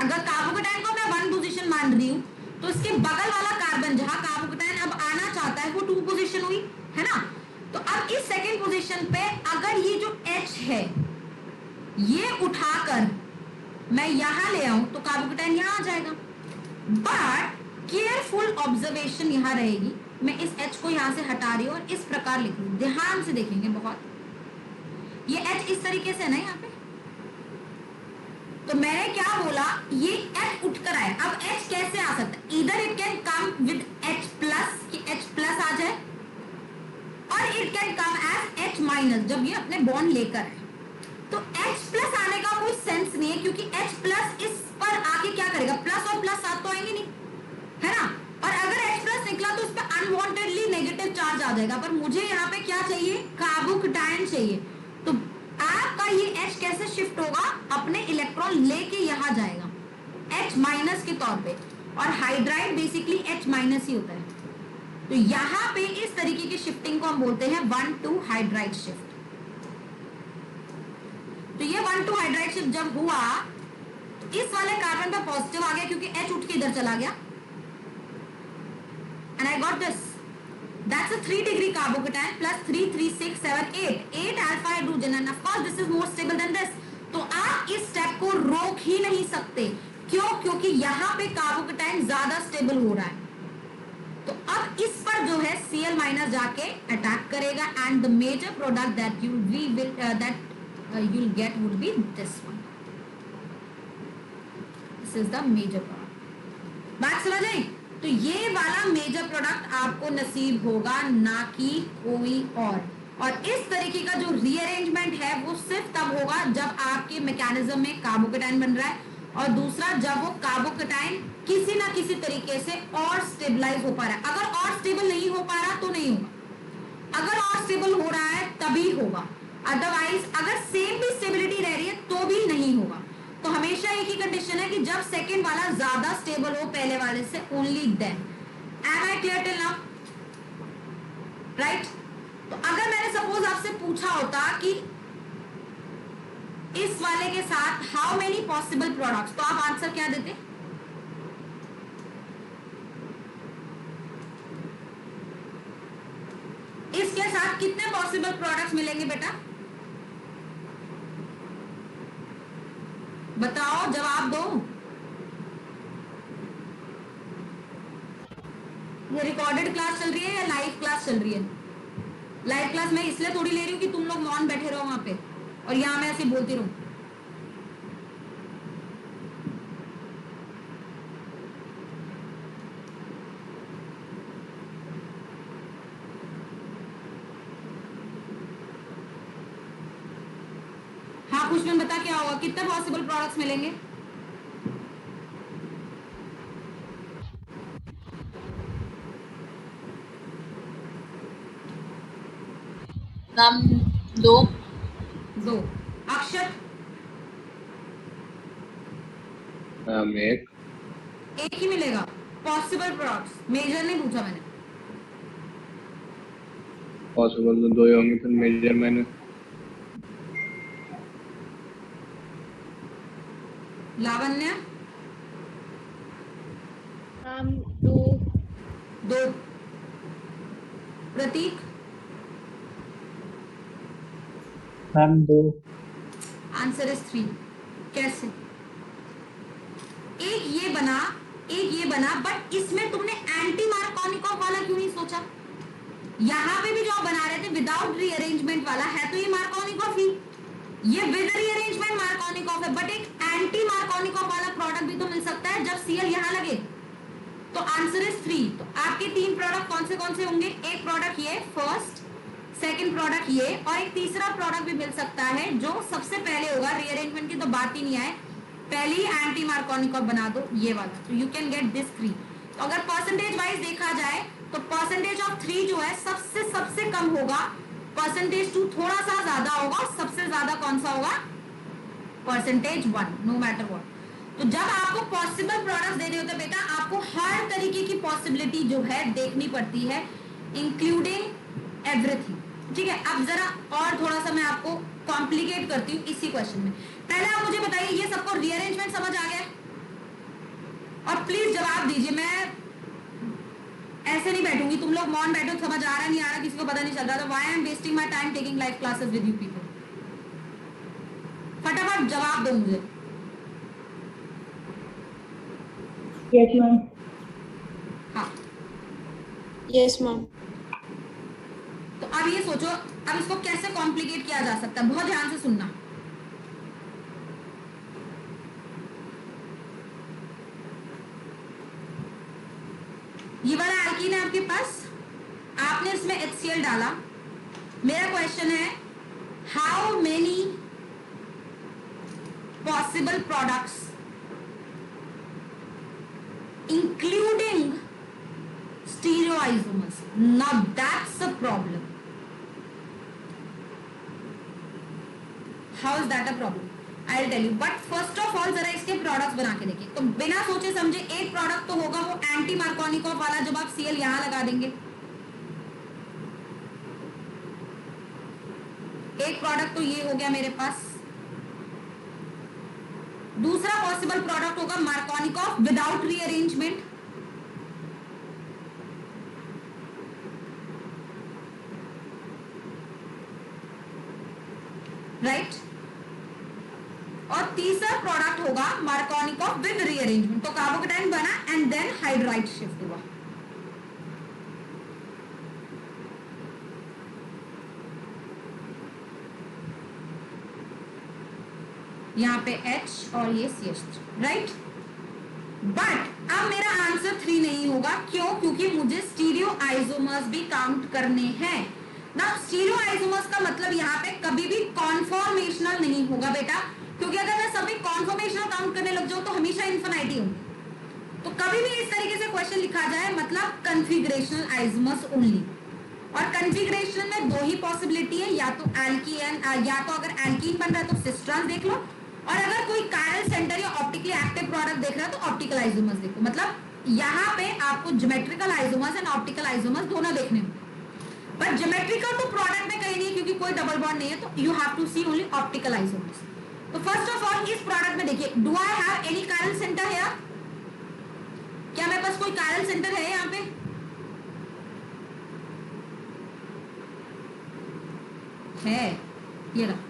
अगर कार्बोकेटायन को मैं 1 पोजीशन मान रही हूं तो इसके बगल वाला कार्बन जहां कार्बोकेटायन अब आना चाहता है वो 2 पोजीशन हुई, है ना? तो अब इस सेकंड पोजीशन पे अगर ये जो H है ये उठाकर मैं यहां ले आऊं तो कार्बोकेटायन यहां आ जाएगा। बट केयरफुल ऑब्जर्वेशन यहां रहेगी, मैं इस H को यहां से हटा रही हूं और इस प्रकार लिख रही हूं, ध्यान से देखेंगे बहुत। ये H इस तरीके से है ना यहाँ पे, तो मैंने क्या बोला, ये H उठकर आए। अब H कैसे आ सकता है? इधर it can come with H plus, कि H प्लस आ जाए, और it can come as H minus जब ये अपने बॉन्ड लेकर आए। तो H प्लस आने का कोई सेंस नहीं है, क्योंकि H प्लस इस पर आके क्या करेगा, प्लस और प्लस साथ तो आएंगे नहीं, है ना? और अगर H प्लस निकला तो उस पर अनवांटेडली नेगेटिव चार्ज आ जाएगा, पर मुझे यहाँ पे क्या चाहिए, कार्बोकेटायन चाहिए। तो आपका ये H कैसे शिफ्ट होगा, अपने इलेक्ट्रॉन लेके यहां जाएगा H माइनस के तौर पे, और हाइड्राइड बेसिकली H माइनस ही होता है। तो यहां पे इस तरीके की शिफ्टिंग को हम बोलते हैं 1-2 हाइड्राइड शिफ्ट। तो ये 1-2 हाइड्राइड शिफ्ट जब हुआ तो इस वाले कार्बन पे पॉजिटिव आ गया, क्योंकि H उठ के इधर चला गया, and I got this, that's a 3 degree carbocation plus 3 3 6 7 8 alpha hydrogen, and of course this is more stable than this। तो आप इस स्टेप को रोक ही नहीं सकते। क्यों? क्योंकि यहाँ पे कार्बोकेटायन ज्यादा स्टेबल हो रहा है। तो अब इस पर जो है Cl माइनस जाके अटैक करेगा, and the major product that you'll get would be this one। This is the major product। बात समझ आई? तो ये वाला मेजर प्रोडक्ट आपको नसीब होगा, ना कि कोई और इस तरीके का जो रीअरेंजमेंट है वो सिर्फ तब होगा जब आपके मैकेनिज्म में कार्बोकेटायन बन रहा है, और दूसरा जब वो कार्बोकेटायन किसी ना किसी तरीके से और स्टेबलाइज हो पा रहा है। अगर और स्टेबल नहीं हो पा रहा तो नहीं होगा, अगर और स्टेबल हो रहा है तभी होगा, अदरवाइज अगर सेम भी स्टेबिलिटी रह रही है तो भी नहीं होगा। तो हमेशा एक ही कंडीशन है कि जब सेकंड वाला ज्यादा स्टेबल हो पहले वाले से, only then. Am I clear till now? Right? तो अगर मैंने सपोज आपसे पूछा होता कि इस वाले के साथ हाउ मेनी पॉसिबल प्रोडक्ट्स, तो आप आंसर क्या देते? इसके साथ कितने पॉसिबल प्रोडक्ट्स मिलेंगे बेटा? बताओ, जवाब दो। ये रिकॉर्डेड क्लास चल रही है या लाइव क्लास चल रही है? लाइव क्लास मैं इसलिए थोड़ी ले रही हूँ कि तुम लोग मौन बैठे रहो वहां पे, और यहाँ मैं ऐसे बोलती रहूं। हाँ पुष्पन, बता क्या होगा, कितने पॉसिबल प्रोडक्ट्स मिलेंगे? नाम 2। अक्षर? एक ही मिलेगा पॉसिबल प्रोडक्ट्स, मेजर नहीं पूछा मैंने। पॉसिबल तो 2 ही होंगे, फिर मेजर मैंने। लावण्य? 2। प्रतीक मैम 2। Answer is 3। कैसे? एक ये बना, बट इसमें तुमने एंटी मार्कोनिकॉफ वाला क्यों नहीं सोचा? यहाँ पे भी जो आप बना रहे थे विदाउट रीअरेंजमेंट वाला है तो ये मार्कोनिकॉफ ही, ये विद रीअरेंजमेंट मार्कोनिकॉफ है, बट एक एंटी मार्कोनिकॉफ वाला प्रोडक्ट भी तो मिल सकता है जब Cl यहाँ लगे। तो आंसर इज 3। तो आपके 3 प्रोडक्ट कौन से होंगे? एक प्रोडक्ट ये फर्स्ट, सेकंड प्रोडक्ट ये, और एक तीसरा प्रोडक्ट भी मिल सकता है जो सबसे पहले होगा। रीअरेंजमेंट की तो बात ही नहीं आए, पहले ही एंटी मार्कोनिकॉफ बना दो ये वाला। तो यू कैन गेट दिस 3। तो अगर परसेंटेज वाइज देखा जाए तो परसेंटेज ऑफ 3 जो है सबसे कम होगा, परसेंटेज 2 थोड़ा सा ज्यादा होगा, सबसे ज्यादा कौन सा होगा? Percentage 1, no matter what. तो जब आपको पॉसिबल प्रोडक्ट्स देने होते बेटा, आपको हर तरीके की पॉसिबिलिटी जो है देखनी पड़ती है, इंक्लूडिंग एवरीथिंग। ठीक है, अब जरा और थोड़ा सा मैं आपको कॉम्प्लिकेट करती हूँ इसी क्वेश्चन में। पहले आप मुझे बताइए, ये सबको रीअरेंजमेंट समझ आ गया? और प्लीज जवाब दीजिए, मैं ऐसे नहीं बैठूंगी, तुम लोग मौन बैठो, समझ आ रहा नहीं आ रहा किसी को पता नहीं चल रहा, तो why I am wasting my time taking live classes with you people. फटाफट जवाब दो मुझे। Yes ma'am. हाँ, यस मैम। तो अब ये सोचो, अब इसको कैसे कॉम्प्लिकेट किया जा सकता है, बहुत ध्यान से सुनना। ये वाला एल्कीन है आपके पास, आपने इसमें HCl डाला। मेरा क्वेश्चन है, how many possible products including stereoisomers? Now that's a problem. How is that a problem? I will tell you, but first of all जरा इसके प्रोडक्ट्स बना के देखिए। तो बिना सोचे समझे एक प्रोडक्ट तो होगा वो एंटी मार्कोनिकॉफ वाला, जब आप Cl यहां लगा देंगे। एक प्रोडक्ट तो ये हो गया मेरे पास। दूसरा पॉसिबल प्रोडक्ट होगा मार्कोनिकॉफ विदाउट रीअरेंजमेंट। राइट? और तीसरा प्रोडक्ट होगा मार्कोनिकॉफ विद रीअरेंजमेंट। तो कार्बोकेटाइन बना एंड देन हाइड्राइड शिफ्ट हुआ। यहां पे H और ये CH3, राइट? बट अब मेरा आंसर 3 नहीं होगा, क्यों? क्योंकि मुझे स्टीरियो आइसोमर्स भी काउंट करने हैं ना। स्टीरियो आइसोमर्स का मतलब यहाँ पे कभी भी कॉन्फॉर्मेशनल नहीं होगा बेटा, क्योंकि अगर मैं सभी कॉन्फॉर्मेशनल काउंट करने लग जाऊं तो हमेशा इन्फिनिटी होंगे। तो कभी भी इस तरीके से क्वेश्चन लिखा जाए मतलब कन्फिग्रेशनल आइसोमर्स ओनली। और कन्फिग्रेशन में 2 ही पॉसिबिलिटी है, या तो एल्कीन, या तो अगर एल्कीन बन रहा है तो सिस ट्रांस देख लो, और अगर कोई कायरल सेंटर या ऑप्टिकली एक्टिव प्रोडक्ट देख रहा है तो ऑप्टिकल आइसोमर्स देखो। मतलब यहाँ पे आपको geometrical isomers and optical isomers दोनों देखने होंगे। बट ज्योमेट्रिकल तो प्रोडक्ट में कहीं नहीं है क्योंकि कोई डबल बॉन्ड नहीं है, तो you have to see only optical isomers. तो फर्स्ट ऑफ ऑल इस प्रोडक्ट में देखिए, do I have any chiral centre here? क्या मेरे पास कोई कायरल सेंटर है यहाँ पे? है, ये रहा।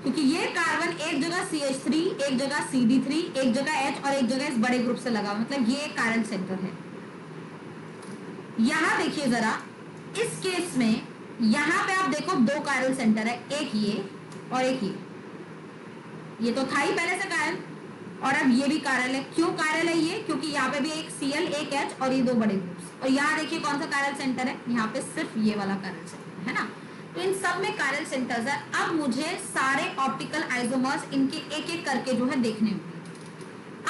क्योंकि ये कार्बन एक जगह CH3, एक जगह CD3, एक जगह H और एक जगह इस बड़े ग्रुप से लगा, मतलब ये कायरल सेंटर है। यहां देखिए जरा, इस केस में यहां पे आप देखो 2 कायरल सेंटर है, एक ये और एक ये तो था ही पहले से कायरल, और अब ये भी कायरल है। क्यों कायरल है ये? क्योंकि यहाँ पे भी एक Cl, एक H और ये 2 बड़े ग्रुप्स। और यहाँ देखिए कौन सा कायरल सेंटर है, यहाँ पे सिर्फ ये वाला कायरल सेंटर है ना। तो इन सब में कायरल सेंटर्स है। अब मुझे सारे ऑप्टिकल आइसोमर्स इनके एक एक करके जो है देखने होंगे।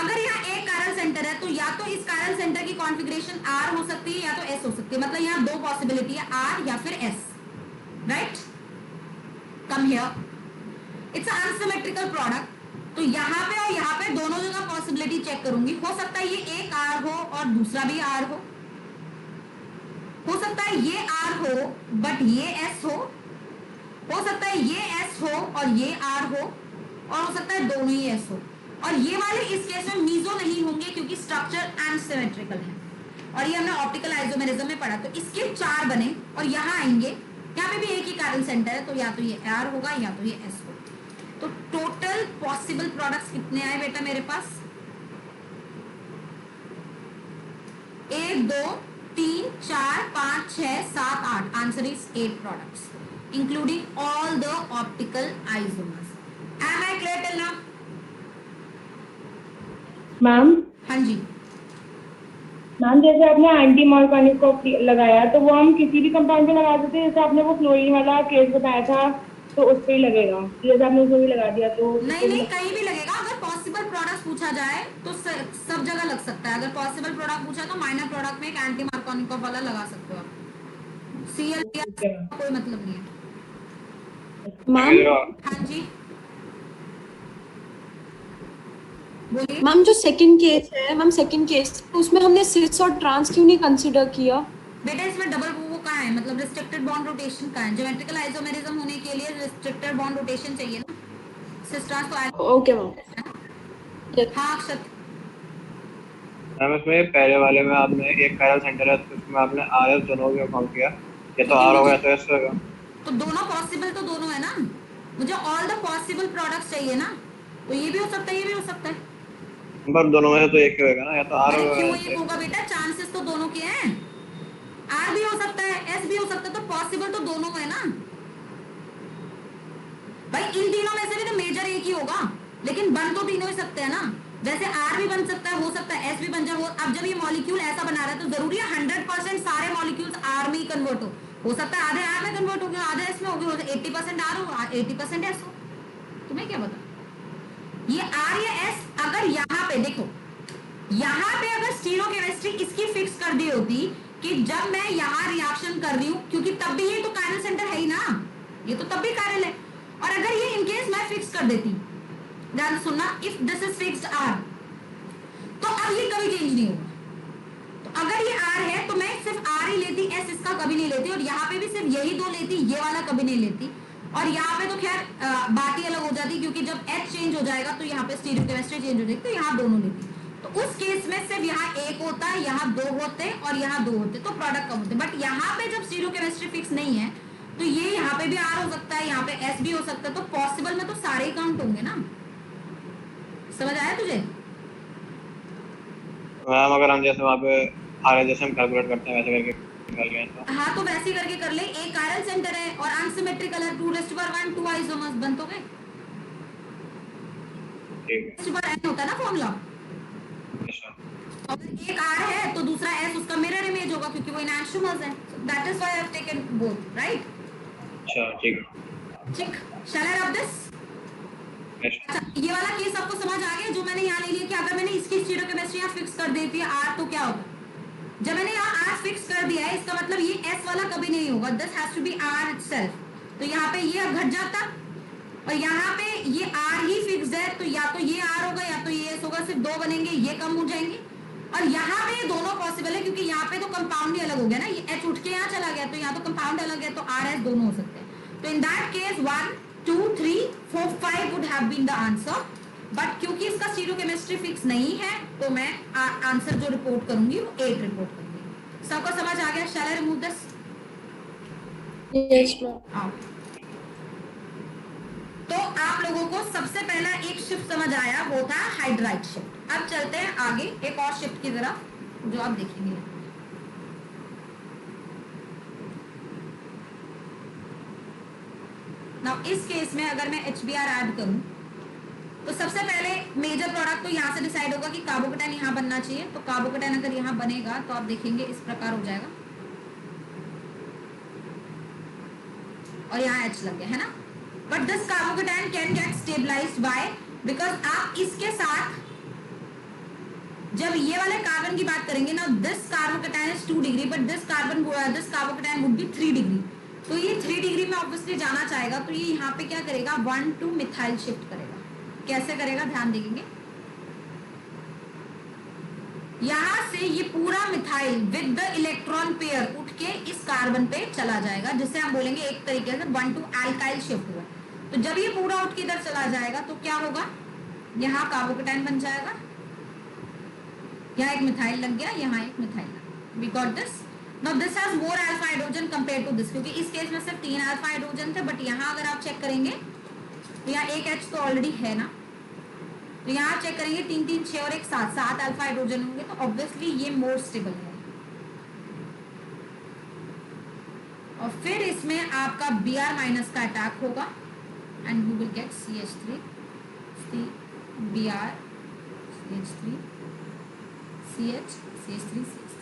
अगर यहाँ एक कायरल सेंटर है तो या तो इस कायरल सेंटर की कॉन्फ़िगरेशन R हो सकती है या तो S हो सकती है। मतलब यहाँ 2 पॉसिबिलिटी है, R या फिर S, right? Come here, it's unsymmetrical product. तो यहाँ पे और यहाँ पे दोनों जगह पॉसिबिलिटी चेक करूंगी। हो सकता है ये एक R हो और दूसरा भी R हो सकता है ये R हो बट ये S हो सकता है ये S हो और ये R हो सकता है दोनों ही S हो। और ये वाले इस केस में मीजो नहीं होंगे क्योंकि स्ट्रक्चर अनसिमेट्रिकल है। और ये हमने ऑप्टिकल आइसोमेरिज्म में पढ़ा। तो इसके 4 बने और यहाँ आएंगे, यहाँ पे भी एक ही कार्बन सेंटर है, तो या तो ये R होगा या तो ये S होगा। तो टोटल पॉसिबल प्रोडक्ट्स कितने आए बेटा मेरे पास? 1 2 3 4 5 6 7 8। Answer is 8 products including all the optical isomers. Am I clear till now? Ma'am हाँ जी, मैम जैसे आपने एंटी मॉर्गेनिक को लगाया तो वो हम किसी भी कंपाउंड पे लगा सकते हैं, जैसे आपने वो फ्लोरीन वाला केस बताया था तो उस पे ही लगेगा, जैसे आपने उसमें भी लगा दिया तो नहीं नहीं कहीं भी लगेगा। अगर पॉसिबल प्रोडक्ट पूछा जाए तो सब जगह लग सकता है। अगर पॉसिबल प्रोडक्ट पूछा तो माइनर प्रोडक्ट में एक एंटी मार्कोनिकोव वाला लगा सकते हो आप। सीएल कोई मतलब नहीं है। मैम हाँ जी बोलिए। मैम जो सेकंड केस है मैम, सेकंड केस उसमें हमने सिस और ट्रांस क्यों नहीं कंसीडर किया? बेटा इसमें डबल वो कहाँ है, मतलब रिस्ट्रिक्टेड बॉन्ड रोटेशन कहाँ है? ज्योमेट्रिकल आइसोमेरिज्म होने के लिए रिस्ट्रिक्टेड बॉन्ड रोटेशन चाहिए ना। सिस ट्रांस तो ओके मैम। हाँ अक्षत, मैम इसमें पहले वाले में आपने एक पैरल सेंटर है, तो उसमें आपने RS दोनों को काउंट किया, या तो R होगा या तो S होगा। तो दोनों पॉसिबल तो दोनों है ना, मुझे ऑल द पॉसिबल प्रोडक्ट्स चाहिए ना, तो ये भी हो सकता है ये भी हो सकता है। पर दोनों में से तो एक ही होगा ना, या तो R अरे होगा क्यों या ये तो S। होगा बेटा, चांसेस तो दोनों के हैं। आर भी हो सकता है एस भी हो सकता है, तो पॉसिबल तो दोनों है ना भाई। इन तीनों में से भी तो मेजर एक ही होगा, लेकिन बन तो तीनों ही सकते हैं ना। जैसे आर भी बन सकता है, हो सकता है एस भी बन जाए। अब जब ये मॉलिक्यूल ऐसा बना रहा है तो जरूरी है 100% सारे मॉलिक्यूल्स आर में ही कन्वर्ट हो सकता है आधे आर में कन्वर्ट हो गए, आधे एस में हो गए, 80% आर हो 80% एस हो। तुम्हें क्या पता ये आर या एस। अगर यहाँ पे देखो, यहाँ पे अगर स्टीरियोकेमिस्ट्री इसकी फिक्स कर दी होती कि जब मैं यहाँ रिएक्शन कर रही हूँ, क्योंकि तब भी ये तो कायरल सेंटर है ही ना, ये तो तब भी कायरल है। और अगर ये इनकेस मैं फिक्स कर देती, ध्यान सुनना, if this is fixed R, तो अब ये कभी चेंज नहीं होगा। तो अगर ये आर है तो मैं सिर्फ आर ही लेती, एस इसका कभी नहीं लेती, और यहाँ पे भी सिर्फ यही दो लेती, ये वाला कभी नहीं लेती। और यहाँ पे तो खैर बात ही अलग हो जाती, क्योंकि जब एच चेंज हो जाएगा तो यहाँ पे स्टीरियोकेमिस्ट्री चेंज हो जाएगी, तो यहाँ दोनों लेती। तो उस केस में सिर्फ यहाँ एक होता है, यहाँ दो होते और यहाँ दो होते, तो प्रोडक्ट कम होते। बट यहाँ पे जब स्टीरियोकेमिस्ट्री फिक्स नहीं है तो ये यहाँ पे भी आर हो सकता है, यहाँ पे एस भी हो सकता है, तो पॉसिबल में तो सारे ही काउंट होंगे ना। समझ आया तुझे? मैम अगर हम जैसे वहाँ पे RS जैसे हम कैलकुलेट करते हैं वैसे करके कर लें तो हाँ तो वैसे ही करके कर ले। एक कायरल सेंटर है और अनसिमेट्रिकल है, 2⁻1 2 आइसोमर्स बन तो गए। ठीक है। n होता है ना फॉर्मूला। अच्छा अगर एक आर है तो दूसरा एस उसका मिरर इमेज होगा, क्योंकि वो एनांटियोमर्स है। That is why I have taken both, right? अच्छा ठीक है। ठीक, शैल आई रब दिस? अच्छा, ये वाला केस आपको समझ आ गया जो मैंने यहाँ ले लिया कि अगर मैंने इसकी स्टीरियोकेमिस्ट्री यहाँ फिक्स कर देती है आर, तो क्या होगा? जब मैंने यहाँ आर फिक्स कर दिया है, इसका मतलब ये एस वाला कभी नहीं होगा, this has to be R itself. तो यहाँ पे ये घट जाता, और यहाँ पे ये आर ही फिक्स है, तो या तो ये आर होगा या तो ये एस होगा, सिर्फ दो बनेंगे, ये कम हो जाएंगे। और यहाँ पे ये दोनों पॉसिबल है, क्योंकि यहाँ पे तो कंपाउंड ही अलग हो गया ना, ये एच उठ के यहाँ चला गया, तो यहाँ तो कंपाउंड अलग है, तो आर एस दोनों हो सकते हैं। तो in that case 1 2 3 4 5 would have been the answer. But क्योंकि इसका स्टीरियोकेमिस्ट्री फिक्स नहीं है, तो मैं आंसर जो रिपोर्ट करूंगी वो 8 रिपोर्ट करूंगी। सबको समझ आ गया? Shall I remove this? Yes ma'am. आओ। तो आप लोगों को सबसे पहला एक शिफ्ट समझ आया, वो था हाइड्राइड शिफ्ट। अब चलते हैं आगे एक और शिफ्ट की तरफ जो आप देखेंगे। नाउ इस केस में अगर मैं HBr ऐड करूं तो सबसे पहले मेजर प्रोडक्ट तो यहाँ से डिसाइड होगा कि कार्बोकेटाइन यहाँ बनना चाहिए। तो कार्बोकेटाइन अगर यहाँ बनेगा तो आप देखेंगे इस प्रकार हो जाएगा, और यहाँ H लग गया है ना। But this carbocation can get stabilised by, because आप इसके साथ जब ये वाले कार्बन की बात करेंगे ना, this carbocation is 2 degree, but this carbocation would be 3 degree. तो ये 3 डिग्री में ऑब्वियसली जाना चाहेगा, तो ये यहाँ पे क्या करेगा, 1 to मिथाइल शिफ्ट करेगा। कैसे करेगा ध्यान देंगे, यहां से ये पूरा methyl with the electron pair उठ के इस कार्बन पे चला जाएगा, जिससे हम बोलेंगे एक तरीके से 1 to अल्काइल शिफ्ट हुआ। तो जब ये पूरा उठ के इधर चला जाएगा तो क्या होगा, यहाँ कार्बोकेटाइन बन जाएगा, यहाँ एक मिथाइल लग गया, यहाँ एक मिथाइल लग गया। We got this. Now this has more alpha hydrogen compare to this, क्योंकि इस केस में सिर्फ 3 अल्फा हाइड्रोजन थे, बट यहाँ अगर आप चेक करेंगे तो यहाँ एक H तो ऑलरेडी है ना, तो यहाँ आप चेक करेंगे 3 3 6 और एक 7 7 अल्फा हाइड्रोजन होंगे, तो ऑब्वियसली ये मोर स्टेबल है. और फिर इसमें आपका Br माइनस का अटैक होगा and you will get CH3 Br CH3 CH CH3 CH3.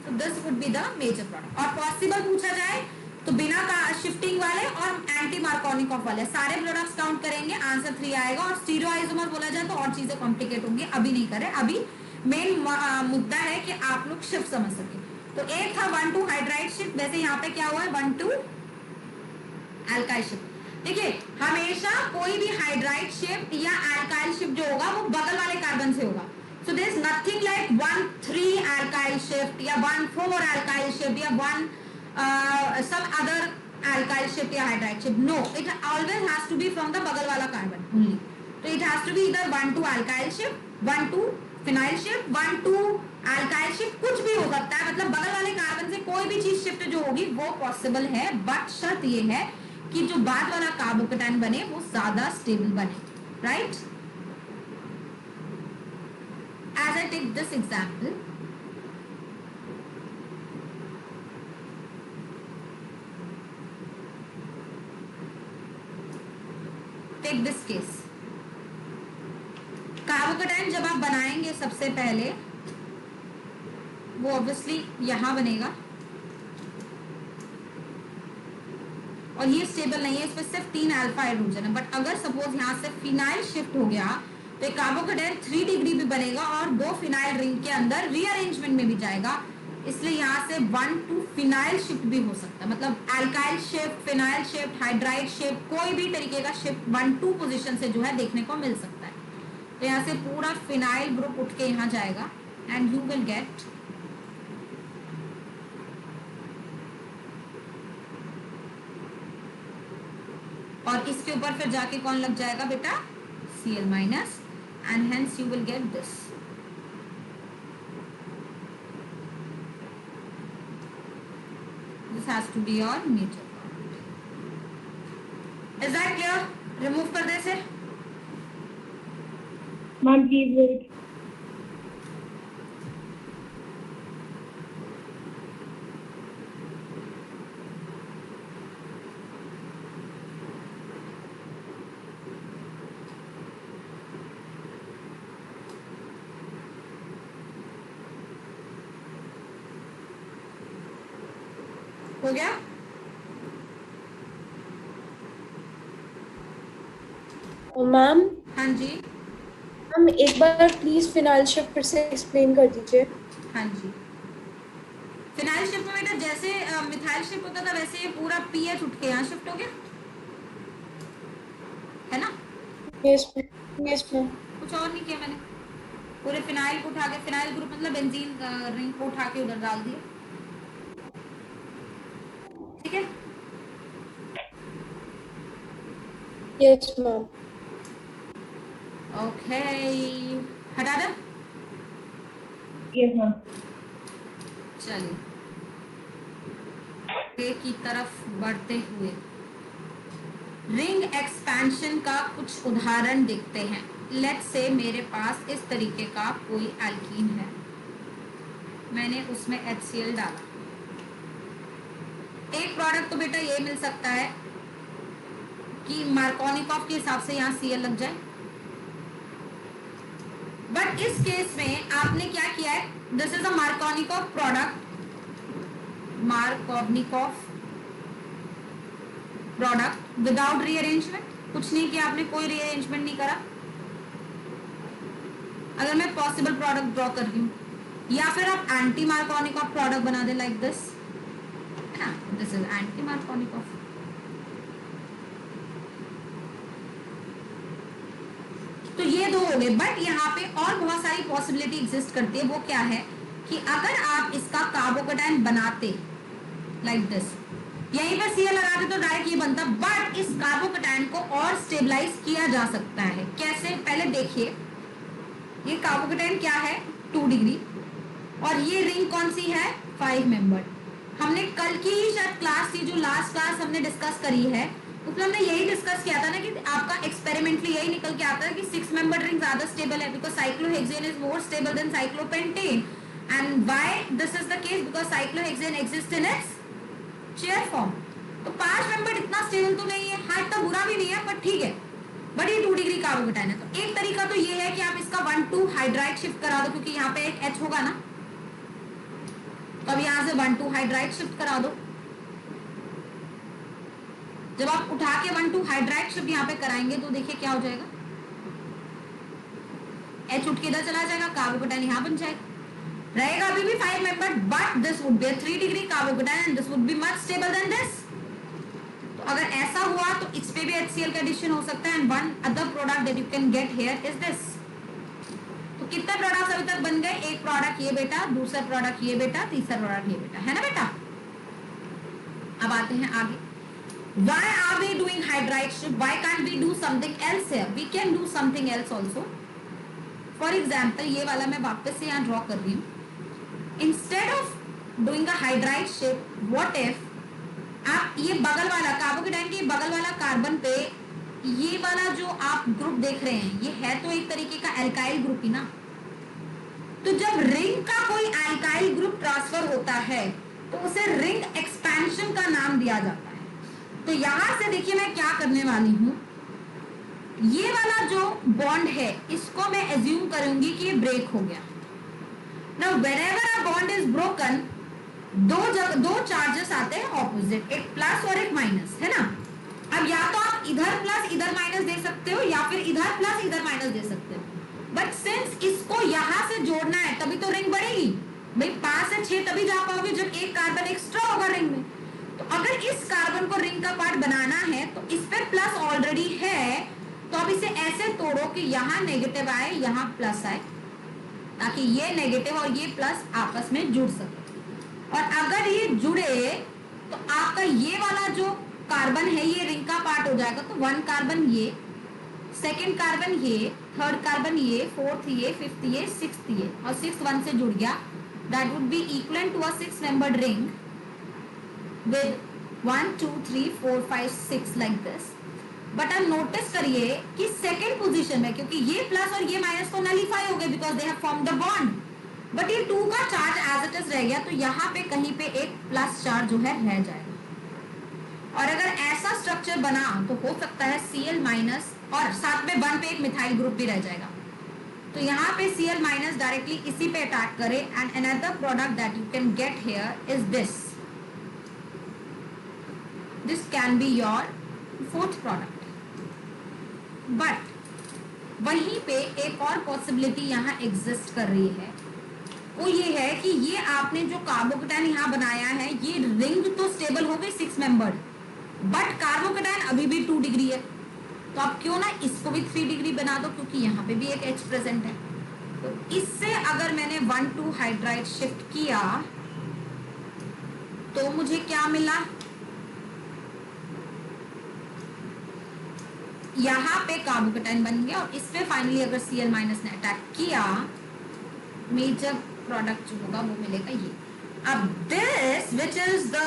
तो this would be the major product. और पॉसिबल पूछा जाए तो बिना का शिफ्टिंग वाले और एंटी मार्कोनिकॉफ वाले सारे प्रोडक्ट्स काउंट करेंगे, आंसर 3 आएगा. और स्टीरियो आइसोमर बोला जाए तो और चीजें कॉम्प्लिकेट होंगी, अभी नहीं करें. अभी मेन मुद्दा है कि आप लोग शिफ्ट समझ सके. तो एक था 1,2 हाइड्राइड शिफ्ट, वैसे यहाँ पे क्या हुआ है 1,2 एल्काइल शिफ्ट. देखिए हमेशा कोई भी हाइड्राइड शिफ्ट या एल्काइल शिफ्ट जो होगा वो बगल वाले कार्बन से होगा. So there is nothing like 1,3 alkyl shift या 1,4 alkyl shift या some other alkyl shift या hydride shift. No, it always has to be from the बगल वाला carbon only. So it has to be either 1,2 alkyl shift, 1,2 phenyl shift, 1,2 alkyl shift, कुछ भी हो सकता है. मतलब बगल वाले कार्बन से कोई भी चीज शिफ्ट जो होगी वो पॉसिबल है, बट शर्त ये है कि जो बाद वाला कार्बोकेटाइन बने वो ज्यादा स्टेबल बने. Right? As I take this example, take this case. Carbocation जब आप बनाएंगे सबसे पहले वो ऑब्वियसली यहां बनेगा और ये स्टेबल नहीं है, इसमें सिर्फ 3 अल्फा हाइड्रोजन है. बट अगर सपोज यहां से फिनाइल शिफ्ट हो गया तो कार्बोकेटाइन 3 डिग्री भी बनेगा और 2 फिनाइल रिंग के अंदर रीअरेंजमेंट में भी जाएगा. इसलिए यहाँ से 1,2 फिनाइल शिफ्ट भी हो सकता है. मतलब alkyl shift, phenyl shift, hydride shift, कोई भी तरीके का शिफ्ट 1,2 पोजीशन से जो है देखने को मिल सकता है. तो यहाँ से पूरा फिनाइल ग्रुप उठ के यहाँ जाएगा एंड यू विल गेट और इसके ऊपर फिर जाके कौन लग जाएगा बेटा Cl minus, and hence you will get this. This has to be your major product. Is that clear? Remove कर दे इसे. Ma'am please wait. हो गया? मैम हाँ जी. हम एक बार प्लीज फिनाइल शिफ्ट फिर से एक्सप्लेन कर दीजिए. हाँ जी. फिनाइल शिफ्ट में बेटा जैसे मिथाइल शिफ्ट होता था वैसे ये पूरा पीएच उठ के यहाँ शिफ्ट हो गया है ना. Yes ma'am. कुछ और नहीं किया मैंने, पूरे फिनाइल को उठा के, फिनाइल ग्रुप मतलब बेंजीन रिंग को उठा के उधर डाल दिया. ठीक है. Yes ma'am. ओके हटा दे. Yes ma'am. चलिए आगे की तरफ बढ़ते हुए रिंग एक्सपेंशन का कुछ उदाहरण देखते हैं. लेट्स से मेरे पास इस तरीके का कोई एल्कीन है, मैंने उसमें HCl डाला. एक प्रोडक्ट तो बेटा ये मिल सकता है कि मार्कोनिकॉफ के हिसाब से यहाँ Cl लग जाए. बट इस केस में आपने क्या किया है, this is a Markovnikov product, Markovnikov product without rearrangement. कुछ नहीं किया आपने, कोई रीअरेंजमेंट नहीं करा. अगर मैं पॉसिबल प्रोडक्ट ड्रॉ कर रही हूँ, या फिर आप एंटी मार्कोनिकॉफ प्रोडक्ट बना दे लाइक दिस, है ना. This is anti Markovnikov. तो ये दो हो गए. बट यहाँ पे और बहुत सारी पॉसिबिलिटी एग्जिस्ट करती है. वो क्या है कि अगर आप इसका कार्बोकेटाइन बनाते लाइक दिस, यहीं पर Cl लगाते तो डायरेक्ट ये बनता. बट इस कार्बोकेटाइन को और स्टेबलाइज किया जा सकता है. कैसे, पहले देखिए. ये कार्बोकेटाइन क्या है 2 डिग्री, और ये रिंग कौन सी है, 5 मेंबर। हमने कल की ही शायद क्लास थी, जो लास्ट क्लास हमने डिस्कस करी है, उसमें हमने यही डिस्कस किया था ना कि आपका एक्सपेरिमेंटली यही निकल के आता है कि 6 मेंबर रिंग ज्यादा स्टेबल है, because cyclohexane is more stable then cyclopentane. And why this is the case, because cyclohexane exist in its chair form. तो 5 मेंबर इतना स्टेबल तो नहीं है, हाँ इतना बुरा भी नहीं है, बट ठीक है, बट ये 2 डिग्री कार्बोकेटाइन है। तो एक तरीका तो ये है कि आप इसका 1,2 हाइड्राइड शिफ्ट करा दो, क्योंकि यहाँ पे एक H होगा ना, तो अब यहाँ से 1,2 हाइड्राइड शिफ्ट करा दो। जब आप उठा के 1,2 हाइड्राइड शिफ्ट यहाँ पे कराएंगे तो देखिए क्या हो जाएगा, H उठ के इधर चला जाएगा, कार्बोकेटाइन यहाँ बन जाएगा, रहेगा अभी भी 5 member, but this would B 3 degree carbocation and this would be much stable then this. तो अगर ऐसा हुआ तो इस पे भी HCl का एडिशन हो सकता है, and one other product that you can get here is this. तो कितने प्रोडक्ट्स अभी तक बन गए, एक प्रोडक्ट ये बेटा, दूसरा प्रोडक्ट ये बेटा, तीसरा प्रोडक्ट ये बेटा, है ना बेटा। अब आते हैं आगे, why are we doing hydride shift, why can't we do something else here, we can do something else also। for example ये वाला मैं वापस से यहाँ ड्रॉ कर रही हूँ, instead of doing a hydride shift, what if आप ये बगल वाला कार्बोकेटाइन के बगल वाला कार्बन पे ये वाला जो आप ग्रुप देख रहे हैं, ये है तो एक तरीके का एल्काइल ग्रुप ही ना। तो जब रिंग का कोई एल्काइल ग्रुप ट्रांसफर होता है तो उसे रिंग एक्सपेंशन का नाम दिया जाता है। तो यहां से देखिए मैं क्या करने वाली हूं, ये वाला जो बॉन्ड है इसको मैं एज्यूम करूंगी कि ये ब्रेक हो गया। Now whenever a bond is broken, दो चार्जेस आते हैं ऑपोजिट, एक प्लस और एक माइनस, है ना। अब या तो आप इधर प्लस इधर माइनस दे सकते हो, या फिर इधर प्लस इधर माइनस दे सकते हो, बट सिंस इसको यहां से जोड़ना है तभी तो रिंग बढ़ेगी भाई, 5 से 6 तभी जा पाओगे जब एक कार्बन एक्स्ट्रा होगा रिंग में। तो अगर इस कार्बन को रिंग का पार्ट बनाना है तो इस पे प्लस ऑलरेडी है, तो अब इसे ऐसे तोड़ो कि यहाँ नेगेटिव आए, यहाँ प्लस आए, ताकि ये नेगेटिव और ये प्लस आपस में जुड़ सके। और अगर ये जुड़े तो आपका ये वाला जो कार्बन है ये रिंग का पार्ट हो जाएगा। तो 1 कार्बन ये, सेकंड कार्बन ये, थर्ड कार्बन ये, फोर्थ ये, फिफ्थ ये, सिक्स्थ ये, और सिक्स्थ 1 से जुड़ गया, that would be equal to a 6 membered ring with 1 2 3 4 5 6 like this. But अब नोटिस करिए कि सेकंड पोजीशन में, क्योंकि ये प्लस और ये माइनस तो नलीफाई हो गए because they have formed the bond, but ये 2 का चार्ज एज इट इज रह गया, तो यहाँ पे कहीं पे एक प्लस चार्ज जो है रह जाएगा। और अगर ऐसा स्ट्रक्चर बना तो हो सकता है Cl माइनस और साथ में 1 पे एक मिथाइल ग्रुप भी रह जाएगा। तो यहाँ पे Cl माइनस डायरेक्टली इसी पे अटैक करे, and another product that you can get here is this. This can be your 4th product. But वहीं पे एक और पॉसिबिलिटी यहाँ एग्जिस्ट कर रही है, वो ये है कि ये आपने जो कार्बोकेटाइन यहाँ बनाया है, ये रिंग तो स्टेबल हो गई 6 मेंबर्ड, बट कार्बोकेटाइन अभी भी 2 डिग्री है, तो आप क्यों ना इसको भी 3 डिग्री बना दो, क्योंकि यहाँ पे भी एक H प्रेजेंट है। तो इससे अगर मैंने 1,2 हाइड्राइड शिफ्ट किया तो मुझे क्या मिला, यहाँ पे कार्बोकेटाइन बन गया, और इस पे फाइनली अगर Cl माइनस ने अटैक किया, मेजर प्रोडक्ट जो होगा वो मिलेगा ये। अब this which is the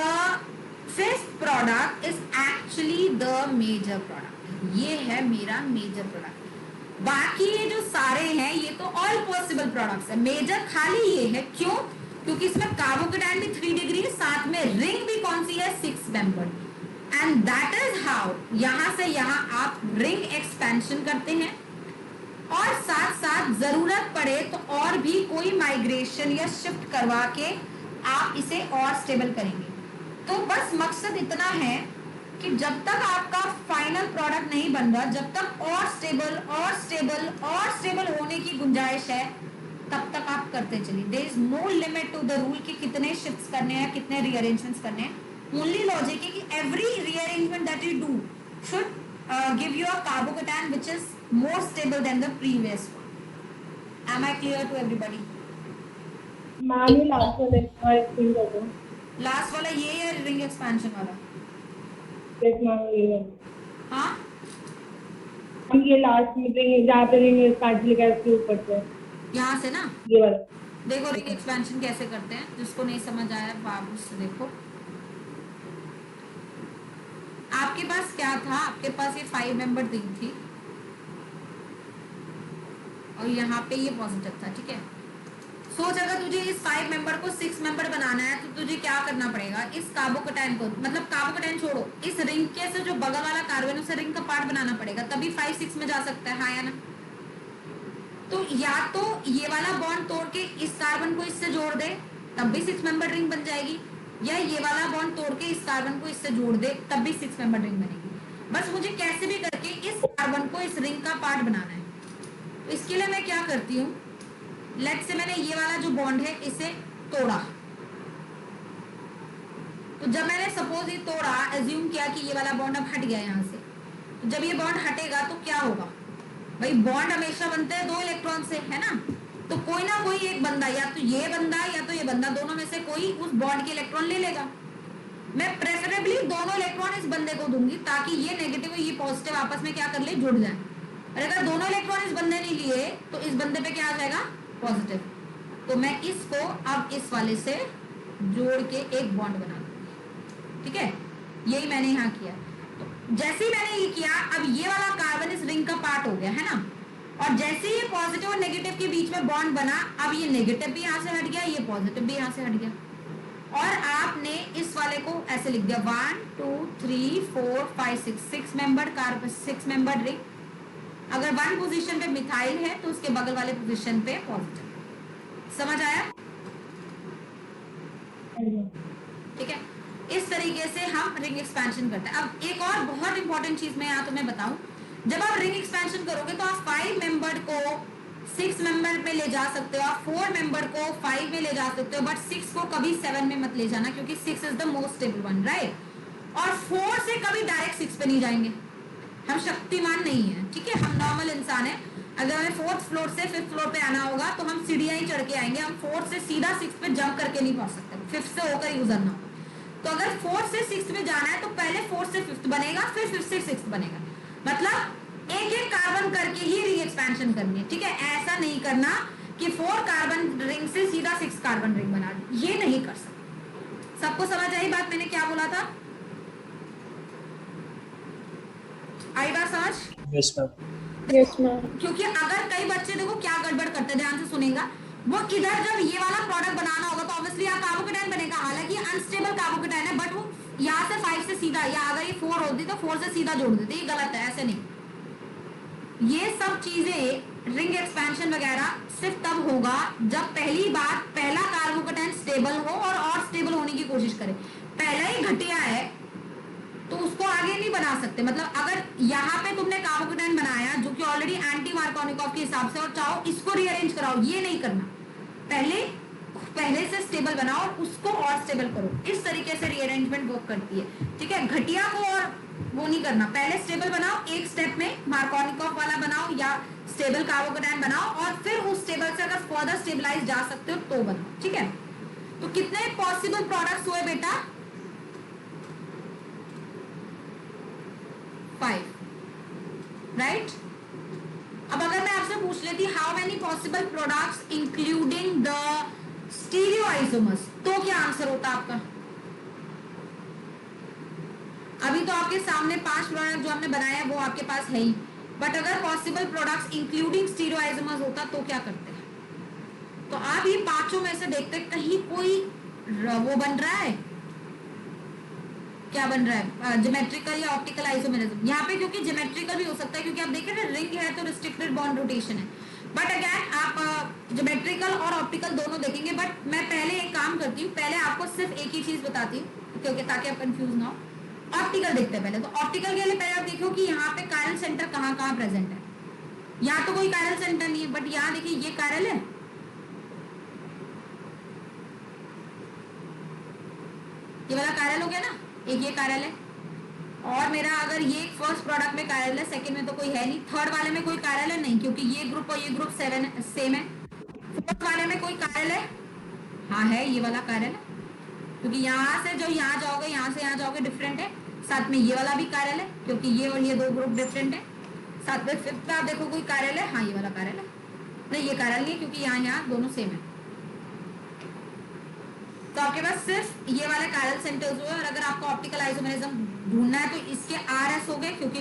5th product is actually the major product, ये है मेरा मेजर प्रोडक्ट। बाकी ये जो सारे हैं ये तो ऑल पॉसिबल प्रोडक्ट्स है, मेजर खाली ये है, क्यों, क्योंकि इसमें कार्बोकेटाइन भी 3 डिग्री है, साथ में रिंग भी कौन सी है, 6 membered, and that is how यहां से यहां आप रिंग एक्सपेंशन करते हैं, और साथ साथ जरूरत पड़े तो और भी कोई माइग्रेशन या शिफ्ट करवा के आप इसे और स्टेबल करेंगे। तो बस मकसद इतना है कि जब तक आपका फाइनल प्रोडक्ट नहीं बन रहा, जब तक और स्टेबल और स्टेबल और स्टेबल होने की गुंजाइश है, तब तक आप करते चलिए। There is no limit to the rule कि कितने शिफ्ट्स करने हैं, कितने रीअरेंजमेंट्स करने हैं। ओनली लॉजिक है कि every rearrangement that you do should give you a carbocation which is more stable than the previous one. Am I clear to everybody? Ma'am ये लास्ट वाला एक्सप्लेन कर दो। लास्ट वाला ये है रिंग एक्सपेंशन वाला। यस मैम ये है। हाँ हम ये लास्ट में रिंग जहाँ पे रिंग एक्सपेंशन लिखा है उसके ऊपर से यहाँ से ना, ये वाला। देखो रिंग एक्सपेंशन कैसे करते हैं, जिसको नहीं समझ आया वापस से देखो। आपके पास क्या था, आपके पास ये 5 मेंबर रिंग थी और यहाँ पे ये पॉजिटिव था, ठीक है। सोच अगर तुझे इस 5 मेंबर को 6 मेंबर बनाना है तो तुझे क्या करना पड़ेगा, इस कार्बोकेटाइन को, मतलब कार्बोकेटाइन छोड़ो, इस रिंग के से जो बगल वाला कार्बन उसे रिंग का पार्ट बनाना पड़ेगा, तभी 5 6 में जा सकता है, हाँ या ना। तो या तो ये वाला बॉन्ड तोड़ के इस कार्बन को इससे जोड़ दे, तब भी 6 मेंबर रिंग बन जाएगी, या ये वाला बॉन्ड तोड़ के इस कार्बन को इससे जोड़ दे, तब भी 6 मेंबर रिंग बनेगी। बस मुझे कैसे भी करके इस कार्बन को इस रिंग का पार्ट बनाना है। तो इसके लिए मैं क्या करती हूँ, लेट से मैंने ये वाला जो बॉन्ड है इसे तोड़ा, तो जब मैंने सपोज ये तोड़ा, एज्यूम किया कि ये वाला बॉन्ड अब हट गया यहाँ से, तो जब ये बॉन्ड हटेगा तो क्या होगा भाई, बॉन्ड हमेशा बनते हैं 2 इलेक्ट्रॉन से, है ना। तो कोई ना कोई एक बंदा, या तो ये बंदा या तो ये बंदा, दोनों में से कोई उस बॉन्ड के इलेक्ट्रॉन ले लेगा। मैं प्रेफरेबली दोनों इलेक्ट्रॉन इस बंदे को दूंगी ताकि ये नेगेटिव और ये पॉजिटिव आपस में क्या कर ले, जुड़ जाए। और अगर दोनों इलेक्ट्रॉन इस बंदे ने लिए तो इस बंदे पे क्या आ जाएगा, पॉजिटिव। तो मैं इसको अब इस वाले से जोड़ के एक बॉन्ड बना दूंगी, ठीक है। यही मैंने यहाँ किया। तो जैसे ही मैंने ये किया, अब ये वाला कार्बन इस रिंग का पार्ट हो गया, है ना। और जैसे ये पॉजिटिव और नेगेटिव के बीच में बॉन्ड बना, अब ये नेगेटिव भी यहाँ से हट गया, ये पॉजिटिव भी यहाँ से हट गया। और आपने इस वाले को ऐसे लिख दिया 1 2 3 4 5 6 मेंबर कार्बन, 6 मेंबर रिंग। अगर 1 पोजीशन पे मिथाइल है तो उसके बगल वाले पोजीशन पे पॉजिटिव। समझ आया, ठीक है। इस तरीके से हम रिंग एक्सपेंशन करते हैं। अब एक और बहुत इंपॉर्टेंट चीज मैं यहाँ तुम्हें बताऊं, जब आप रिंग एक्सपेंशन करोगे तो आप 5 मेंबर को 6 मेंबर पे ले जा सकते हो, आप 4 मेंबर को 5 में ले जा सकते हो, बट 6 को कभी 7 में मत ले जाना, क्योंकि 6 is the most stable one, right. और 4 से कभी डायरेक्ट 6 पे नहीं जाएंगे, हम शक्तिमान नहीं है, ठीक है, हम नॉर्मल इंसान है। अगर हमें 4th फ्लोर से 5th फ्लोर पे आना होगा तो हम सीढ़ियां ही चढ़ के आएंगे, हम 4 से सीधा 6 पे जंप करके नहीं पहुंच सकते, 5th से होकर ही गुजरना होगा। तो अगर 4 से 6 में जाना है तो पहले 4 से 5th बनेगा, फिर 5th से 6th बनेगा, मतलब एक एक कार्बन करके ही रिंग एक्सपेंशन करनी है, ठीक है। ऐसा नहीं करना कि 4 कार्बन रिंग से सीधा 6 कार्बन रिंग बना दी, ये नहीं कर सकते। सबको समझ आई बात, मैंने क्या बोला था, आई बात समझ? Yes ma'am. Yes ma'am. क्योंकि अगर कई बच्चे देखो क्या गड़बड़ करते हैं, ध्यान से सुनेगा, वो इधर जब ये वाला प्रोडक्ट बनाना होगा तो ऑब्वियसली यहाँ कार्बोकेटाइन बनेगा, हालांकि अनस्टेबल कार्बोकेटाइन है, बट वो यहाँ से 5 से सीधा, या अगर ये 4 होती तो 4 से सीधा जोड़ देते, ये गलत है, ऐसे नहीं। ये सब चीजें रिंग एक्सपेंशन वगैरह सिर्फ तब होगा जब पहली बार पहला कार्बोकेटाइन स्टेबल हो और स्टेबल होने की कोशिश करे। पहला ही घटिया है तो उसको आगे नहीं बना सकते। मतलब अगर यहाँ पे तुमने कार्बोकेटाइन बनाया जो कि ऑलरेडी एंटी मार्कोनिकॉफ के हिसाब से, और चाहो इसको रीअरेंज कराओ, ये नहीं करना, पहले से स्टेबल बनाओ और उसको और स्टेबल करो। इस तरीके से रीअरेंजमेंट वर्क करती है, ठीक है। घटिया को और वो नहीं करना, पहले स्टेबल बनाओ, एक स्टेप में मार्कोनिकॉफ वाला बनाओ या स्टेबल कार्बोकेटाइन बनाओ, और फिर उस स्टेबल से अगर फर्दर स्टेबलाइज जा सकते हो तो बनाओ, ठीक है। तो कितने पॉसिबल प्रोडक्ट्स हुए बेटा, 5, राइट। अब अगर मैं आपसे पूछ लेती how many possible products including the stereoisomers, तो क्या आंसर होता आपका? अभी तो आपके सामने 5 प्रोडक्ट जो हमने बनाया है वो आपके पास है ही, बट अगर पॉसिबल प्रोडक्ट्स इंक्लूडिंग स्टीरियोआइसोमर्स होता तो क्या करते हैं? तो आप ये पांचों में से देखते कहीं कोई वो बन रहा है, क्या बन रहा है, ज्योमेट्रिकल या ऑप्टिकल आइसोमेरिज्म। यहाँ पे क्योंकि ज्योमेट्रिकल भी हो सकता है, क्योंकि आप देखें ना रिंग है तो रिस्ट्रिक्टेड बॉन्ड रोटेशन है, बट अगेन आप ज्योमेट्रिकल और ऑप्टिकल दोनों देखेंगे। बट मैं पहले एक काम करती हूँ, पहले आपको सिर्फ एक ही चीज बताती हूँ क्योंकि ताकि आप कंफ्यूज ना हो। ऑप्टिकल देखते हैं पहले, तो ऑप्टिकल के लिए पहले आप देखो कि यहाँ पे कायरल सेंटर कहाँ कहाँ प्रेजेंट है। यहाँ तो कोई कायरल सेंटर नहीं है, बट यहाँ देखिए ये कायरल है, ये वाला कायरल हो गया ना, एक ये कायरल है, और मेरा अगर ये फर्स्ट प्रोडक्ट में कायरल है, सेकंड में तो कोई है नहीं, थर्ड वाले में कोई कायरल है नहीं क्योंकि ये ग्रुप और ये ग्रुप सेम है। फोर्थ वाले में कोई कायरल है, हाँ है, ये वाला कायरल है, क्योंकि यहाँ से जो यहाँ जाओगे, यहाँ से यहाँ जाओगे डिफरेंट है। साथ में ये वाला भी कायरल है क्योंकि ये और ये 2 ग्रुप डिफरेंट है। साथ में फिफ्थ में आप देखो कोई कायरल है, हाँ ये वाला कायरल है, नहीं ये कायरल नहीं है क्योंकि यहाँ दोनों सेम है। तो आपके पास सिर्फ ये वाले कायरल सेंटर्स हुए, और अगर आपको ऑप्टिकल आइसोमेरिज्म ढूंढना है तो इसके RS हो गए, क्योंकि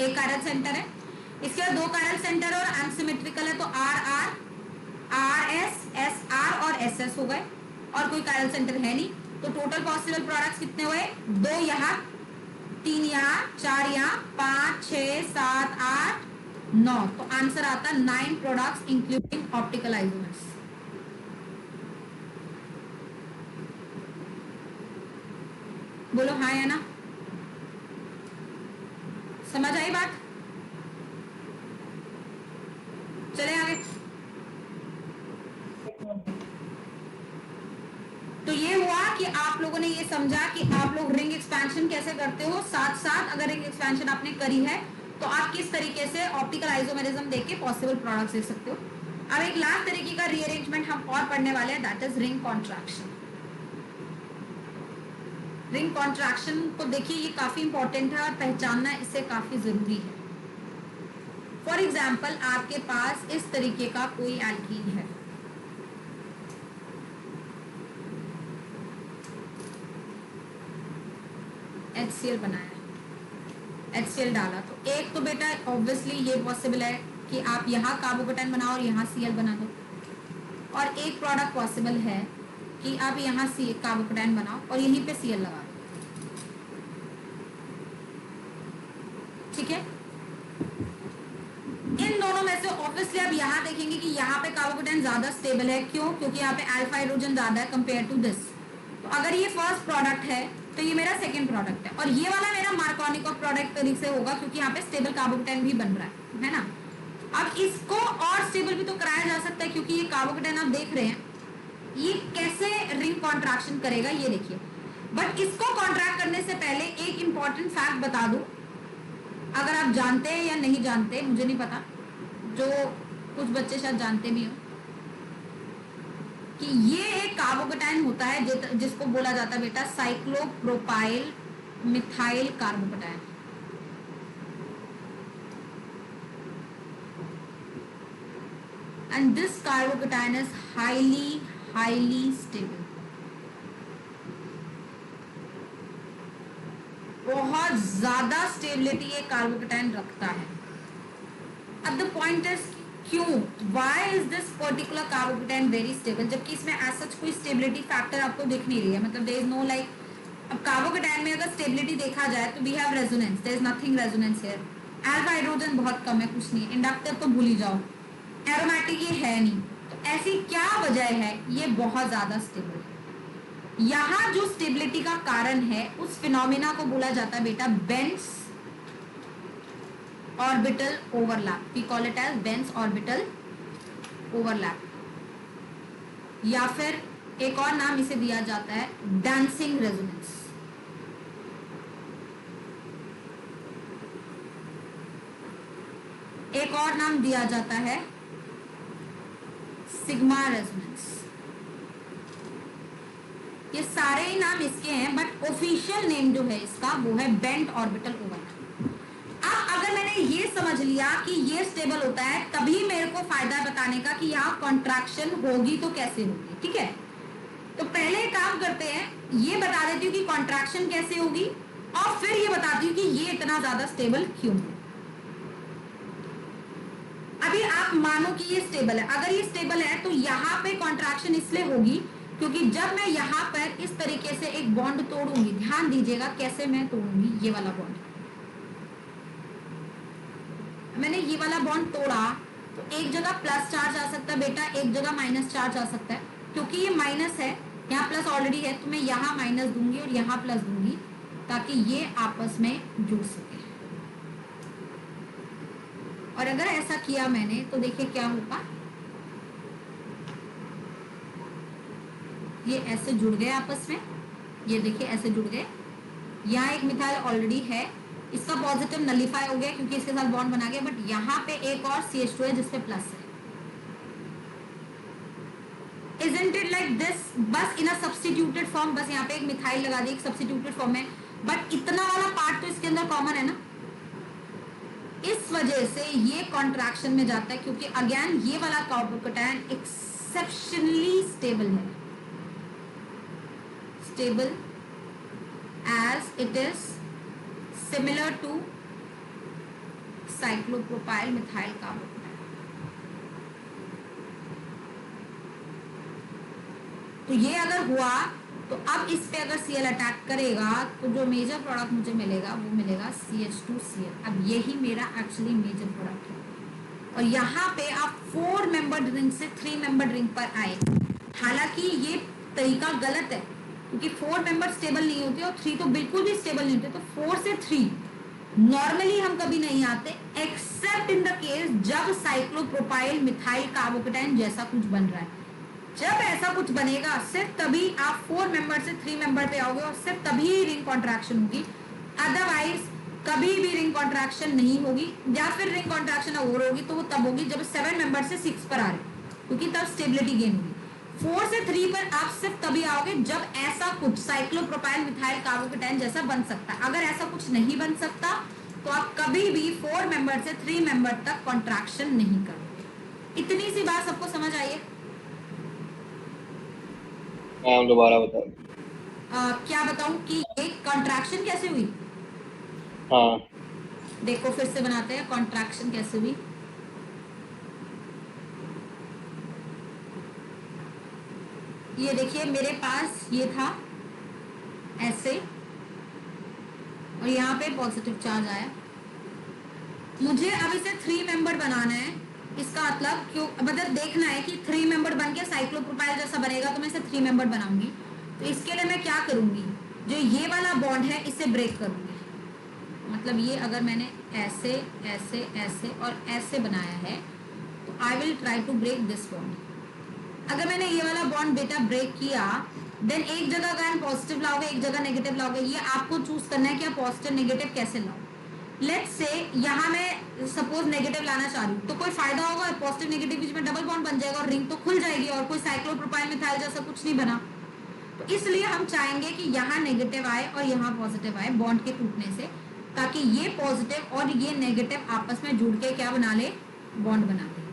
एक कायरल सेंटर है, इसके बाद 2 कायरल सेंटर और अनसिमेट्रिकल है तो RR, RS, SR और SS हो गए, और कोई कायरल सेंटर है नहीं। तो टोटल पॉसिबल प्रोडक्ट्स कितने हुए? 2 यहाँ, 3 यहाँ, 4 यहाँ, 5, 6, 7, 8, 9। तो आंसर आता 9 प्रोडक्ट्स इंक्लूडिंग ऑप्टिकल आइसोमर्स। बोलो हाँ या ना, समझ आई बात? चले आगे। तो ये हुआ कि आप लोगों ने ये समझा कि आप लोग रिंग एक्सपेंशन कैसे करते हो, साथ साथ अगर रिंग एक्सपेंशन आपने करी है तो आप किस तरीके से ऑप्टिकल आइसोमेरिज्म देख के पॉसिबल प्रोडक्ट्स देख सकते हो। अब एक लास्ट तरीके का रीअरेंजमेंट हम और पढ़ने वाले हैं, that is ring contraction. Ring contraction को देखिए, ये काफी इंपॉर्टेंट है और पहचानना इससे काफी जरूरी है। फॉर एग्जाम्पल आपके पास इस तरीके का कोई एल्कीन है, HCl बनाया, HCl डाला, तो एक तो बेटा ऑब्वियसली ये पॉसिबल है कि आप यहाँ कार्बोकेटाइन बनाओ और यहाँ Cl बना दो, और एक प्रोडक्ट पॉसिबल है कि आप यहाँ कार्बोकेटाइन बनाओ और यहीं पे Cl लगा दो। ठीक है, इन दोनों में से ऑब्वियसली आप यहाँ देखेंगे कि यहाँ पे कार्बोकेटाइन ज्यादा स्टेबल है। क्यों? क्योंकि यहाँ पे अल्फा हाइड्रोजन ज्यादा है कंपेयर टू दिस। तो अगर ये फर्स्ट प्रोडक्ट है तो ये मेरा सेकंड प्रोडक्ट है, और ये वाला मेरा मार्कोनिकोव प्रोडक्ट तरीके से होगा, क्योंकि यहाँ पे स्टेबल कार्बोकेटाइन भी बन रहा है ना। अब इसको और स्टेबल भी तो कराया जा सकता है, क्योंकि ये कार्बोकेटाइन आप देख रहे हैं ये कैसे रिंग कॉन्ट्रैक्शन करेगा, ये देखिए। बट इसको कॉन्ट्रैक्ट करने से पहले एक इंपॉर्टेंट फैक्ट बता दूं, अगर आप जानते हैं या नहीं जानते मुझे नहीं पता, जो कुछ बच्चे शायद जानते भी हो, कि ये एक कार्बोकेटाइन होता है जिसको बोला जाता है बेटा cyclopropyl methyl carbocation. And this carbocation is highly stable. बहुत ज्यादा स्टेबिलिटी ये कार्बोकेटाइन रखता है। अब द पॉइंट इज क्यों, why is this particular carbocation very stable, जबकि इसमें ऐसा कोई स्टेबिलिटी फैक्टर आपको दिख नहीं रही है, मतलब देयर इज नो लाइक। अब कार्बोकेटाइन में अगर स्टेबिलिटी देखा जाए तो we have resonance, there is nothing resonance here. Alpha hydrogen बहुत कम है, कुछ नहीं है, इंडक्टर तो भूल ही जाओ, एरोमेटिक ये है नहीं। तो ऐसी क्या वजह है, ये बहुत ज्यादा स्टेबल है। यहाँ जो स्टेबिलिटी का कारण है उस फिनोमिना को बोला जाता है बेटा bent orbital overlap. We call it as bent orbital overlap, या फिर एक और नाम इसे दिया जाता है डांसिंग रेजोनेंस। एक और नाम दिया जाता है सिग्मा रेजोनेंस। ये सारे ही नाम इसके हैं, बट ऑफिशियल नेम जो है इसका वो है बेंट ऑर्बिटल ओवरलैप। अब अगर मैंने ये समझ लिया कि ये स्टेबल होता है, तभी मेरे को फायदा बताने का कि यहाँ कॉन्ट्रैक्शन होगी तो कैसे होगी। ठीक है, तो पहले काम करते हैं, ये बता देती हूँ कि कॉन्ट्रैक्शन कैसे होगी, और फिर ये बताती हूँ कि ये इतना ज्यादा स्टेबल क्यों है। अभी आप मानो कि ये स्टेबल है, अगर ये स्टेबल है तो यहाँ पे कॉन्ट्रैक्शन इसलिए होगी क्योंकि जब मैं यहाँ पर इस तरीके से एक बॉन्ड तोड़ूंगी, ध्यान दीजिएगा कैसे मैं तोड़ूंगी, ये वाला बॉन्ड, मैंने ये वाला बॉन्ड तोड़ा तो एक जगह प्लस चार्ज आ सकता है बेटा, एक जगह माइनस चार्ज आ सकता है। क्योंकि ये माइनस है, यहाँ प्लस ऑलरेडी है, तो मैं यहाँ माइनस दूंगी और यहाँ प्लस दूंगी ताकि ये आपस में जुड़ सके। और अगर ऐसा किया मैंने तो देखिए क्या होगा, ये ऐसे जुड़ गए आपस में, ये देखिए ऐसे जुड़ गए। यहाँ एक मिथाइल ऑलरेडी है, इसका पॉजिटिव नलीफाई हो गया क्योंकि इसके साथ बॉन्ड बना गया, बट यहाँ पे एक और CH2 है जिसपे प्लस है। Isn't it like this? बस इन अ सब्स्टिट्यूटेड फॉर्म, बस यहाँ पे एक मिथाइल लगा दी, एक सब्स्टिट्यूटेड फॉर्म है, बट इतना वाला पार्ट तो इसके अंदर कॉमन है ना। इस वजह से ये कॉन्ट्रैक्शन में जाता है, क्योंकि अगेन ये वाला कार्बोकेटाइन एक्सेप्शनली स्टेबल है। stable as it is similar to cyclopropyl methyl carbonate. तो ये अगर हुआ तो अब इस पे अगर Cl अटैक करेगा तो जो मेजर प्रोडक्ट मुझे मिलेगा वो मिलेगा CH2Cl. अब यही मेरा एक्चुअली मेजर प्रोडक्ट है. और यहाँ पे आप 4 मेंबर रिंग से 3 मेंबर रिंग पर आए. हालांकि ये तरीका गलत है क्योंकि 4 मेंबर स्टेबल नहीं होते और 3 तो बिल्कुल भी स्टेबल नहीं होते. तो 4 से 3 नॉर्मली हम कभी नहीं आते एक्सेप्ट इन द केस जब साइक्लोप्रोपाइल मिथाइल कार्बोकेटाइन जैसा कुछ बन रहा है. जब ऐसा कुछ बनेगा सिर्फ तभी आप 4 मेंबर से 3 मेंबर पे आओगे और सिर्फ तभी रिंग कॉन्ट्रैक्शन होगी. अदरवाइज कभी भी रिंग कॉन्ट्रैक्शन नहीं होगी या फिर रिंग कॉन्ट्रैक्शन ओवर होगी तो वो तब होगी जब 7 मेंबर से 6 पर आ रहे क्योंकि तब स्टेबिलिटी गेन होगी. 4 से 3 पर आप सिर्फ तभी आओगे जब ऐसा कुछ साइक्लोप्रोपाइल मिथाइल कार्बोकेटाइन जैसा बन सकता है. अगर ऐसा कुछ नहीं बन सकता तो आप कभी भी 4 मेंबर से 3 मेंबर तक कॉन्ट्रैक्शन नहीं करोगे. इतनी सी बात सबको समझ आई है? मैम दोबारा बताओ. क्या बताऊं कि ये कॉन्ट्रैक्शन कैसे हुई? हाँ. देखो फिर से बनाते हैं कॉन्ट्रैक्शन कैसे हुई. ये देखिए मेरे पास ये था ऐसे और यहाँ पे पॉजिटिव चार्ज आया. मुझे अब इसे 3 मेंबर बनाना है. इसका मतलब क्यों मतलब देखना है कि 3 मेंबर बन के साइक्लोप्रोपाइल जैसा बनेगा तो मैं इसे 3 मेंबर बनाऊंगी. तो इसके लिए मैं क्या करूंगी, जो ये वाला बॉन्ड है इसे ब्रेक करूंगी. मतलब ये अगर मैंने ऐसे ऐसे ऐसे और ऐसे बनाया है तो I will try to break this bond. अगर मैंने ये वाला बॉन्ड बेटा ब्रेक किया देन एक जगह अगर पॉजिटिव लाओगे एक जगह नेगेटिव लाओगे. ये आपको चूज करना है कि आप पॉजिटिव नेगेटिव कैसे लाओ. लेट्स से यहाँ मैं सपोज नेगेटिव लाना चाह रही हूँ तो कोई फायदा होगा? पॉजिटिव नेगेटिव बीच में डबल बॉन्ड बन जाएगा और रिंग तो खुल जाएगी और कोई साइक्लोप्रोपाइल मिथाइल जैसा कुछ नहीं बना. तो इसलिए हम चाहेंगे कि यहाँ नेगेटिव आए और यहाँ पॉजिटिव आए बॉन्ड के टूटने से, ताकि ये पॉजिटिव और ये नेगेटिव आपस में जुड़ के क्या बना ले, बॉन्ड बना ले.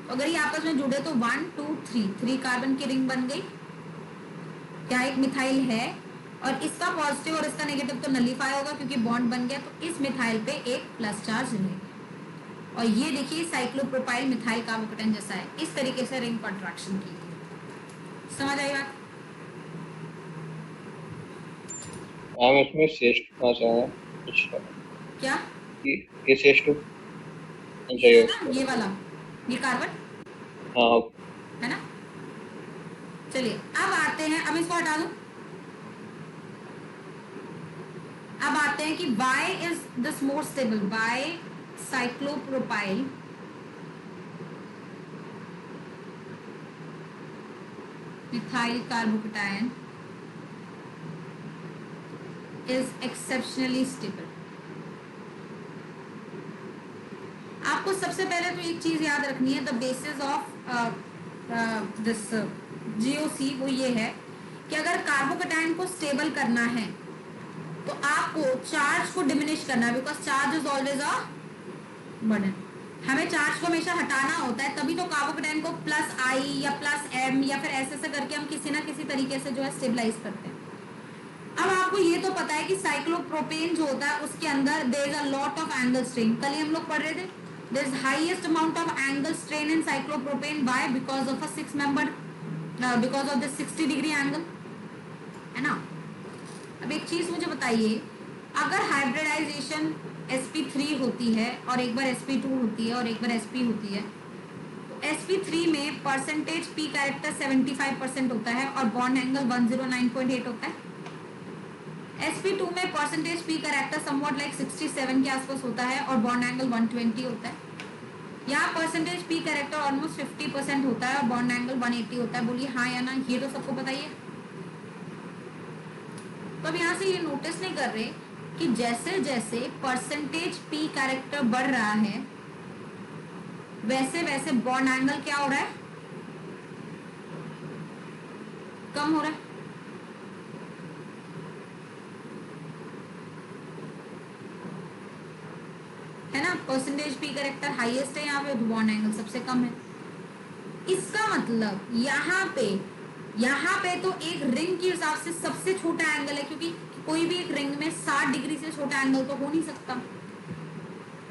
तो अगर ये आपस में जुड़े तो 1 2 3 कार्बन की रिंग बन गई. क्या एक मिथाइल है और इसका पॉजिटिव और इसका नेगेटिव तो नलीफाई होगा क्योंकि बॉन्ड बन गया. तो इस मिथाइल पे एक प्लस चार्ज रहेगा और ये देखिए साइक्लोप्रोपाइल मिथाइल कार्बोकेटाइन जैसा है. इस तरीके से रिंग कॉन्ट्रैक्शन की. समझ आई बात? मैम इसमें शेष चाहिए. अच्छा. क्या ये शेष टू चाहिए ना ये वाला ये कार्बन हाँ. है ना. चलिए अब आते हैं, अब इसको हटा दूं. अब आते हैं कि why is this more stable? Why cyclopropyl methyl carbocation is exceptionally stable. आपको सबसे पहले तो एक चीज याद रखनी है, the basis of this GOC वो ये है कि अगर कार्बोकेटाइन को स्टेबल करना है तो आपको चार्ज को डिमिनिश करना है, because charge is always a burden. हमें चार्ज को हमेशा हटाना होता है, तभी तो कार्बोकेटाइन को प्लस I या प्लस M या फिर ऐसे करके हम किसी ना किसी तरीके से जो है स्टेबलाइज करते हैं. अब आपको ये तो पता है कि साइक्लोप्रोपेन जो होता है उसके अंदर there is a lot of angle strain. कल ही हम लोग पढ़ रहे थे there is highest amount of angle strain in cyclopropane. Why? Because of a 6 member, because of the 60 degree angle, है ना. अब एक चीज मुझे बताइए, अगर हाइब्रिडाइजेशन sp3 होती है और एक बार sp2 होती है और एक बार sp होती है तो sp3 में परसेंटेज p कैरेक्टर 75% होता है और बॉन्ड एंगल 109.8 होता है. sp2 में percentage p character somewhat like 67 के आसपास होता है और बॉन्ड एंगल 120 होता है. यहाँ परसेंटेज p कैरेक्टर ऑलमोस्ट 50% होता है और बॉन्ड एंगल 180 होता है. बोलिए हाँ या ना, ये तो सबको पता ही है. तो अब यहाँ से ये नोटिस नहीं कर रहे कि जैसे जैसे परसेंटेज p कैरेक्टर बढ़ रहा है वैसे वैसे बॉन्ड एंगल क्या हो रहा है, कम हो रहा है. है ना. परसेंटेज p कैरेक्टर हाईएस्ट है यहाँ पे, बॉन्ड एंगल सबसे कम है. इसका मतलब यहाँ पे यहाँ पे तो एक रिंग के हिसाब से सबसे छोटा एंगल है, क्योंकि कोई भी एक रिंग में 60 डिग्री से छोटा एंगल तो हो नहीं सकता।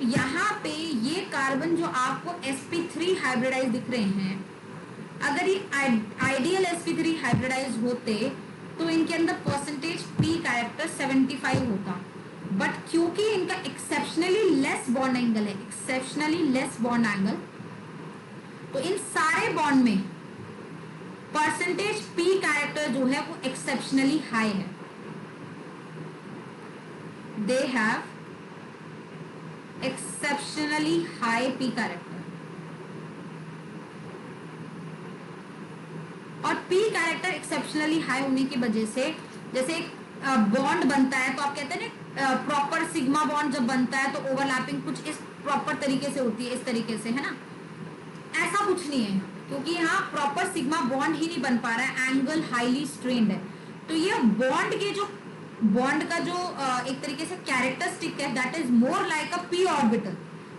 यहाँ पे ये कार्बन जो आपको sp3 हाइब्रिडाइज दिख रहे हैं, अगर ये आइडियल sp3 हाइब्रिडाइज होते तो इनके अंदर परसेंटेज p कैरेक्टर 75 होता, बट क्योंकि इनका एक्सेप्शनली लेस बॉन्ड एंगल है, एक्सेप्शनली लेस बॉन्ड एंगल, तो इन सारे बॉन्ड में परसेंटेज p कैरेक्टर जो है वो एक्सेप्शनली हाई है। They have exceptionally high p character. और p कैरेक्टर एक्सेप्शनली हाई होने की वजह से, जैसे एक बॉन्ड बनता है तो आप कहते हैं ना प्रॉपर सिग्मा बॉन्ड जब बनता है तो ओवरलैपिंग कुछ इस प्रॉपर तरीके से होती है, इस तरीके से, है ना। ऐसा कुछ नहीं है, क्योंकि यहाँ प्रॉपर सिग्मा बॉन्ड ही नहीं बन पा रहा है, एंगल हाईली स्ट्रेन्ड है। तो ये बॉन्ड के जो बॉन्ड का जो एक तरीके से कैरेक्टरिस्टिक है, that is more like a p orbital.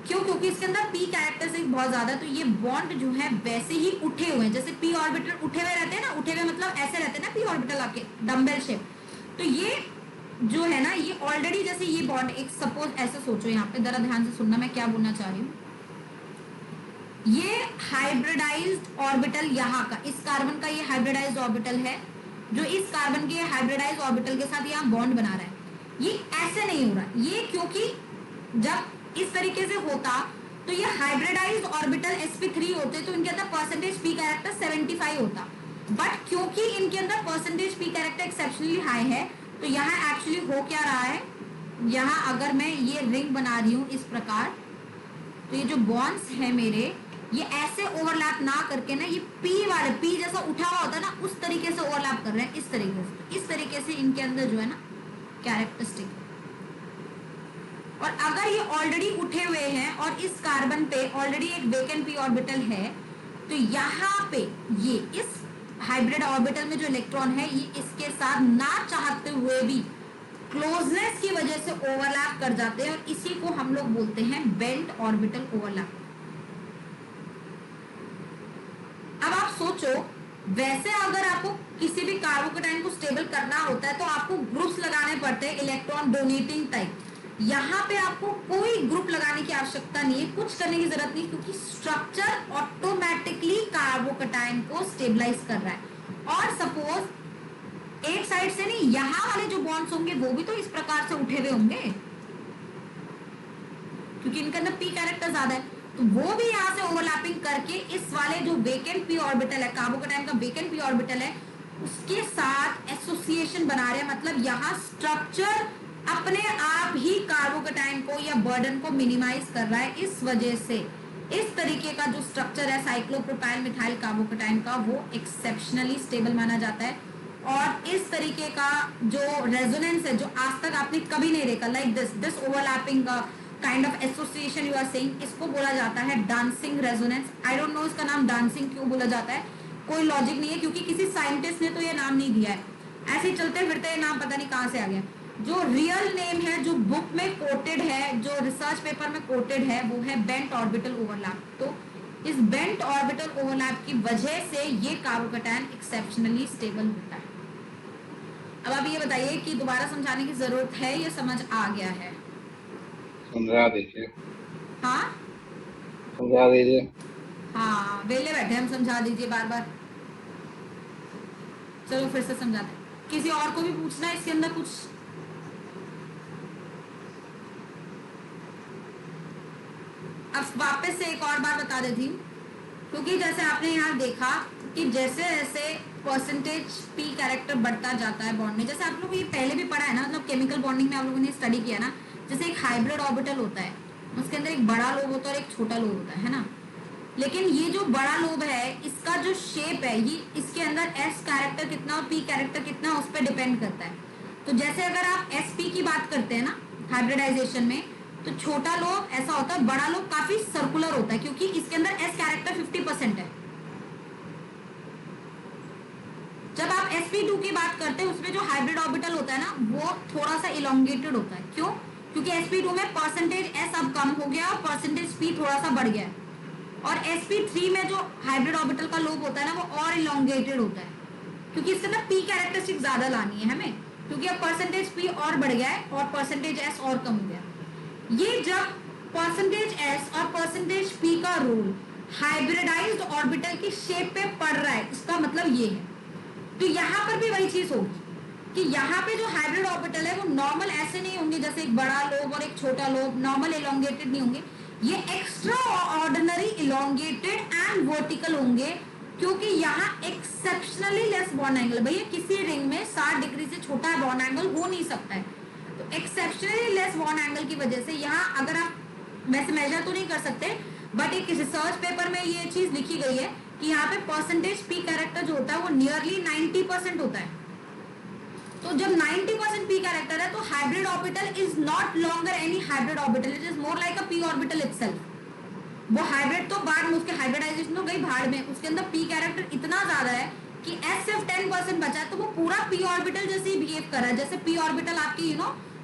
क्यों? क्योंकि इसके अंदर p कैरेक्टरिस्टिक बहुत ज्यादा है, तो ये बॉन्ड जो है वैसे ही उठे हुए हैं, जैसे p ऑर्बिटल उठे हुए रहते हैं ना, उठे हुए मतलब ऐसे रहते हैं ना p ऑर्बिटल आपके डम्बेल शेप। तो ये जो है ना, ये ऑलरेडी जैसे ये बॉन्ड, एक सपोज ऐसे सोचो, यहाँ पे जरा ध्यान से सुनना मैं क्या बोलना चाह रही हूँ। ये हाइब्रिडाइज्ड ऑर्बिटल यहाँ का, इस कार्बन का ये हाइब्रिडाइज्ड ऑर्बिटल है, जो इस कार्बन के हाइब्रिडाइज्ड ऑर्बिटल के साथ यहाँ बॉन्ड बना रहा है। ये ऐसे नहीं हो रहा, ये क्योंकि जब इस तरीके से होता तो ये हाइब्रिडाइज्ड ऑर्बिटल sp3 होते तो इनके अंदर परसेंटेज p कैरेक्टर 75 होता, बट क्योंकि इनके अंदर percentage p character exceptionally high है, तो यहाँ एक्चुअली हो क्या रहा है, यहाँ अगर मैं ये रिंग बना रही हूँ इस प्रकार, तो ये जो बॉन्ड्स है मेरे, ये ऐसे ओवरलैप ना करके ना, ये p वाले p जैसा उठा हुआ होता है ना, उस तरीके से ओवरलैप कर रहे हैं, इस तरीके से इनके अंदर जो है ना कैरेक्टरिस्टिक। और अगर ये ऑलरेडी उठे हुए हैं और इस कार्बन पे ऑलरेडी एक वेकेंट p ऑर्बिटल है, तो यहाँ पे ये इस हाइब्रिड ऑर्बिटल में जो इलेक्ट्रॉन है, ये इसके साथ ना चाहते हुए भी क्लोजनेस की वजह से ओवरलैप कर जाते हैं, और इसी को हम लोग बोलते हैं बेल्ट ऑर्बिटल ओवरलैप। अब आप सोचो, वैसे अगर आपको किसी भी कार्बोकेटाइन को स्टेबल करना होता है तो आपको ग्रुप्स लगाने पड़ते हैं, इलेक्ट्रॉन डोनेटिंग टाइप। यहाँ पे आपको कोई ग्रुप लगाने की आवश्यकता नहीं है, कुछ करने की जरूरत नहीं, क्योंकि स्ट्रक्चर ऑटोमेटिकली कार्बोकेटाइन को स्टेबलाइज कर रहा है। और सपोज एक साइड से नहीं, यहाँ वाले जो बॉन्ड्स होंगे वो भी तो इस प्रकार से उठे हुए होंगे, क्योंकि इनके अंदर p कैरेक्टर ज्यादा है, तो वो भी यहाँ से ओवरलैपिंग करके इस वाले जो वेकेंट p ऑर्बिटल है, कार्बोकेटाइन का वेकेंट p ऑर्बिटल है, उसके साथ एसोसिएशन बना रहे हैं। मतलब यहाँ स्ट्रक्चर अपने आप ही कार्बोकेटाइन को या बर्डन को मिनिमाइज कर रहा है। इस वजह से इस तरीके का जो स्ट्रक्चर है साइक्लोप्रोपाइल मिथाइल कार्बोकेटाइन का, वो एक्सेप्शनली स्टेबल माना जाता है। और इस तरीके का जो रेजोनेंस है, जो आज तक आपने कभी नहीं देखा, like this overlapping kind of association you are saying, इसको बोला जाता है dancing resonance. I don't know इसका नाम डांसिंग क्यों बोला जाता है, कोई लॉजिक नहीं है, क्योंकि किसी साइंटिस्ट ने तो ये नाम नहीं दिया है, ऐसे ही चलते फिरते ये नाम पता नहीं कहाँ से आ गया। जो रियल नेम है, जो बुक में कोटेड है, जो रिसर्च पेपर में कोटेड है, वो है बेंट ऑर्बिटल ओवरलैप। तो इस बेंट ऑर्बिटल ओवरलैप की वजह से ये कार्बोकेटाइन एक्सेप्शनली स्टेबल होता है। अब आप ये बताइए कि दोबारा समझाने की जरूरत है, ये समझ आ गया है? समझा दीजिए। हाँ समझा दीजिए। हाँ, वेले बैठे हम, समझा दीजिए बार बार। चलो फिर से समझाते हैं। किसी और को भी पूछना है इसके अंदर कुछ? अब वापस से एक और बार बता देती हूँ, क्योंकि जैसे आपने यहाँ देखा कि जैसे जैसे परसेंटेज p कैरेक्टर बढ़ता जाता है बॉन्ड में, जैसे आप लोग ये पहले भी पढ़ा है ना, मतलब केमिकल बॉन्डिंग में आप लोगों ने स्टडी किया ना, जैसे एक हाइब्रिड ऑर्बिटल होता है, उसके अंदर एक बड़ा लोब होता है और एक छोटा लोब होता है ना। लेकिन ये जो बड़ा लोब है, इसका जो शेप है, ये इसके अंदर s कैरेक्टर कितना और p कैरेक्टर कितना, उस पर डिपेंड करता है। तो जैसे अगर आप sp की बात करते हैं ना हाइब्रिडाइजेशन में, तो छोटा लोब ऐसा होता है, बड़ा लोब काफी सर्कुलर होता है, क्योंकि इसके अंदर s कैरेक्टर 50% है। जब आप sp2 की बात करते हैं, उसमें जो हाइब्रिड ऑर्बिटल होता है ना, वो थोड़ा सा इलोंगेटेड होता है। क्यों? क्योंकि sp2 में परसेंटेज s अब कम हो गया और परसेंटेज p थोड़ा सा बढ़ गया है। और sp3 में जो हाइब्रिड ऑर्बिटल का लोब होता है ना, वो और इलोंगेटेड होता है। क्योंकि इसके अंदर पी कैरेक्टरिस्टिक ज्यादा लानी है हमें, क्योंकि अब परसेंटेज पी और बढ़ गया है और परसेंटेज एस और कम हो गया। ये जब परसेंटेज एस और परसेंटेज पी का रूल हाइब्रिडाइज्ड ऑर्बिटल की शेप पे पड़ रहा है, इसका मतलब ये है। तो यहाँ पर भी वही चीज होगी कि यहाँ पे जो हाइब्रिड ऑर्बिटल है वो नॉर्मल ऐसे नहीं होंगे जैसे एक बड़ा लोब और एक छोटा लोब, नॉर्मल इलोंगेटेड नहीं होंगे, ये extra ordinary elongated and vertical होंगे, क्योंकि यहाँ एक्सेप्शनली लेस बॉन्ड एंगल। भैया किसी रिंग में 60 डिग्री से छोटा बॉन्ड एंगल हो नहीं सकता है, तो एक्सेप्शनली लेस बॉन्ड एंगल की वजह से यहाँ अगर आप वैसे मेजर तो नहीं कर सकते, बट एक रिसर्च पेपर में ये चीज लिखी गई है कि यहाँ पे परसेंटेज पी कैरेक्टर जो होता है वो नियरली 90% होता है। तो जब 90% पी कैरेक्टर है तो hybrid orbital is not longer any hybrid orbital, it is more like a P orbital itself. वो हाइब्रिड तो बाद में उसके हाइब्रिडाइजेशन हो गई भाड़ में, उसके अंदर पी कैरेक्टर इतना ज्यादा है कि एस सिर्फ 10% बचा है, तो वो पूरा पी ऑर्बिटल जैसे ही बिहेव कर रहा है, जैसे पी ऑर्बिटल आपके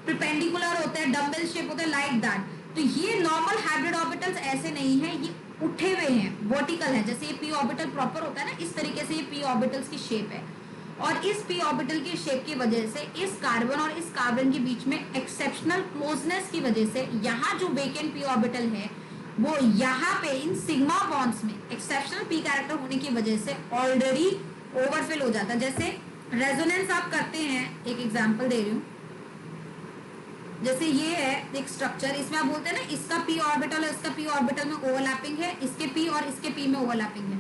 परपेंडिकुलर होते हैं, डम्बल शेप होते हैं, लाइक दैट। तो ये नॉर्मल हाइब्रिड ऑर्बिटल्स ऐसे नहीं है, ये उठे हुए हैं, वर्टिकल है, जैसे ये पी ऑर्बिटल प्रॉपर होता है ना, इस तरीके से ये पी ऑर्बिटल्स की शेप है। और इस पी ऑर्बिटल की शेप की वजह से इस कार्बन और इस कार्बन के बीच में एक्सेप्शनल क्लोजनेस की वजह से यहाँ जो वेकेंट पी ऑर्बिटल है वो यहाँ पे इन सिग्मा बॉन्ड्स में एक्सेप्शनल पी कैरेक्टर होने की वजह से ऑलरेडी ओवरफिल हो जाता है। जैसे रेजोनेंस आप करते हैं, एक एग्जांपल दे रही हूँ, जैसे ये है एक स्ट्रक्चर, इसमें आप बोलते हैं ना इसका पी ऑर्बिटल है, इसका पी ऑर्बिटल में ओवरलैपिंग है, इसके पी और इसके पी में ओवरलैपिंग है।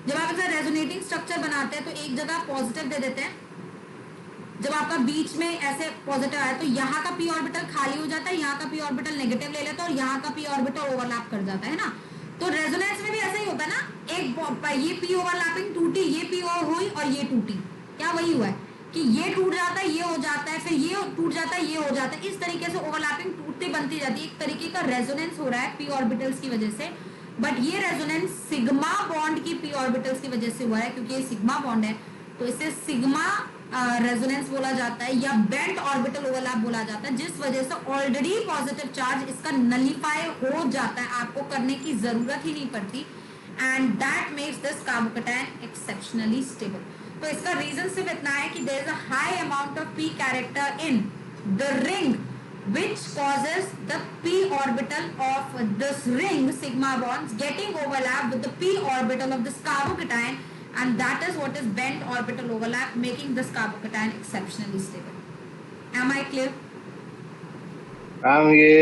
जब आप ऐसा रेजोनेटिंग स्ट्रक्चर बनाते हैं तो एक जगह पॉजिटिव दे देते हैं, जब आपका बीच में ऐसे पॉजिटिव आया तो यहाँ का पी ऑर्बिटल खाली हो जाता है, यहाँ का पी ऑर्बिटल नेगेटिव ले लेता है और यहाँ का पी ऑर्बिटल ओवरलैप कर जाता है ना। तो रेजोनेंस में भी ऐसा ही होता है ना, एक ये पी ओवरलैपिंग टूटी, ये पी ओवर हुई और ये टूटी, क्या वही हुआ है कि ये टूट जाता है, ये हो जाता है, फिर ये टूट जाता है, ये हो जाता है, इस तरीके से ओवरलैपिंग टूटती बनती जाती है। एक तरीके का रेजोनेंस हो रहा है पी ऑर्बिटल्स की वजह से, बट ये रेजोनेंस सिग्मा बॉन्ड की पी ऑर्बिटल्स की वजह से हुआ है, क्योंकि ये सिग्मा बॉन्ड है तो इसे सिग्मा रेजोनेंस बोला जाता है या बेंट ऑर्बिटल ओवरलैप बोला जाता है, जिस वजह से ऑलरेडी पॉजिटिव चार्ज इसका नलीफाई हो जाता है, आपको करने की जरूरत ही नहीं पड़ती, and that makes this carbocation exceptionally stable. तो इसका रीजन सिर्फ इतना है कि there is a high amount of p character in the ring which causes the p orbital of this ring sigma bonds getting overlap with the p orbital of this carbocation, and that is what is bent orbital overlap making this carbocation exceptionally stable. Am I clear? Ma'am ये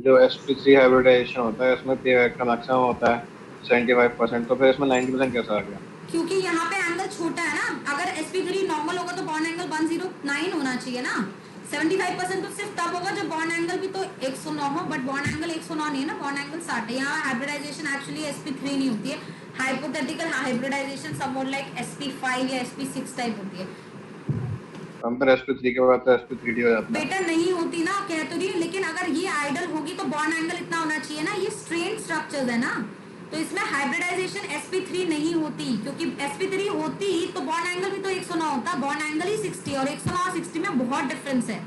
जो sp3 hybridisation होता है इसमें P character maximum होता है 75%, तो फिर इसमें 90% कैसे आ गया? क्योंकि यहाँ पे एंगल छोटा है ना, अगर sp3 नॉर्मल होगा तो बॉन्ड एंगल 109 होना चाहिए ना, 75% तो सिर्फ तब होगा जब बॉन्ड एंगल भी तो 109 हो, बट बॉन्ड एंगल 109 नहीं है ना, बॉन्ड एंगल 60 है। यहाँ हाइब्रिडाइजेशन एक्चुअली sp3 नहीं होती है, hypothetical hybridisation someone like sp5 या sp6 टाइप होती है। हम पर sp3 के बाद तो sp3d हो जाता है। बेटा नहीं होती ना, कह तो रही, लेकिन अगर ये आइडल होगी तो बॉन्ड एंगल इतना होना चाहिए ना, ये स्ट्रेन स्ट्रक्चर्स है ना, तो इसमें हाइब्रिडाइजेशन sp3 नहीं होती, क्योंकि sp3 होती तो बॉन्ड एंगल भी तो 109 होता, बॉन्ड एंगल ही 60 और 109 और 60 में बहुत डिफरेंस है।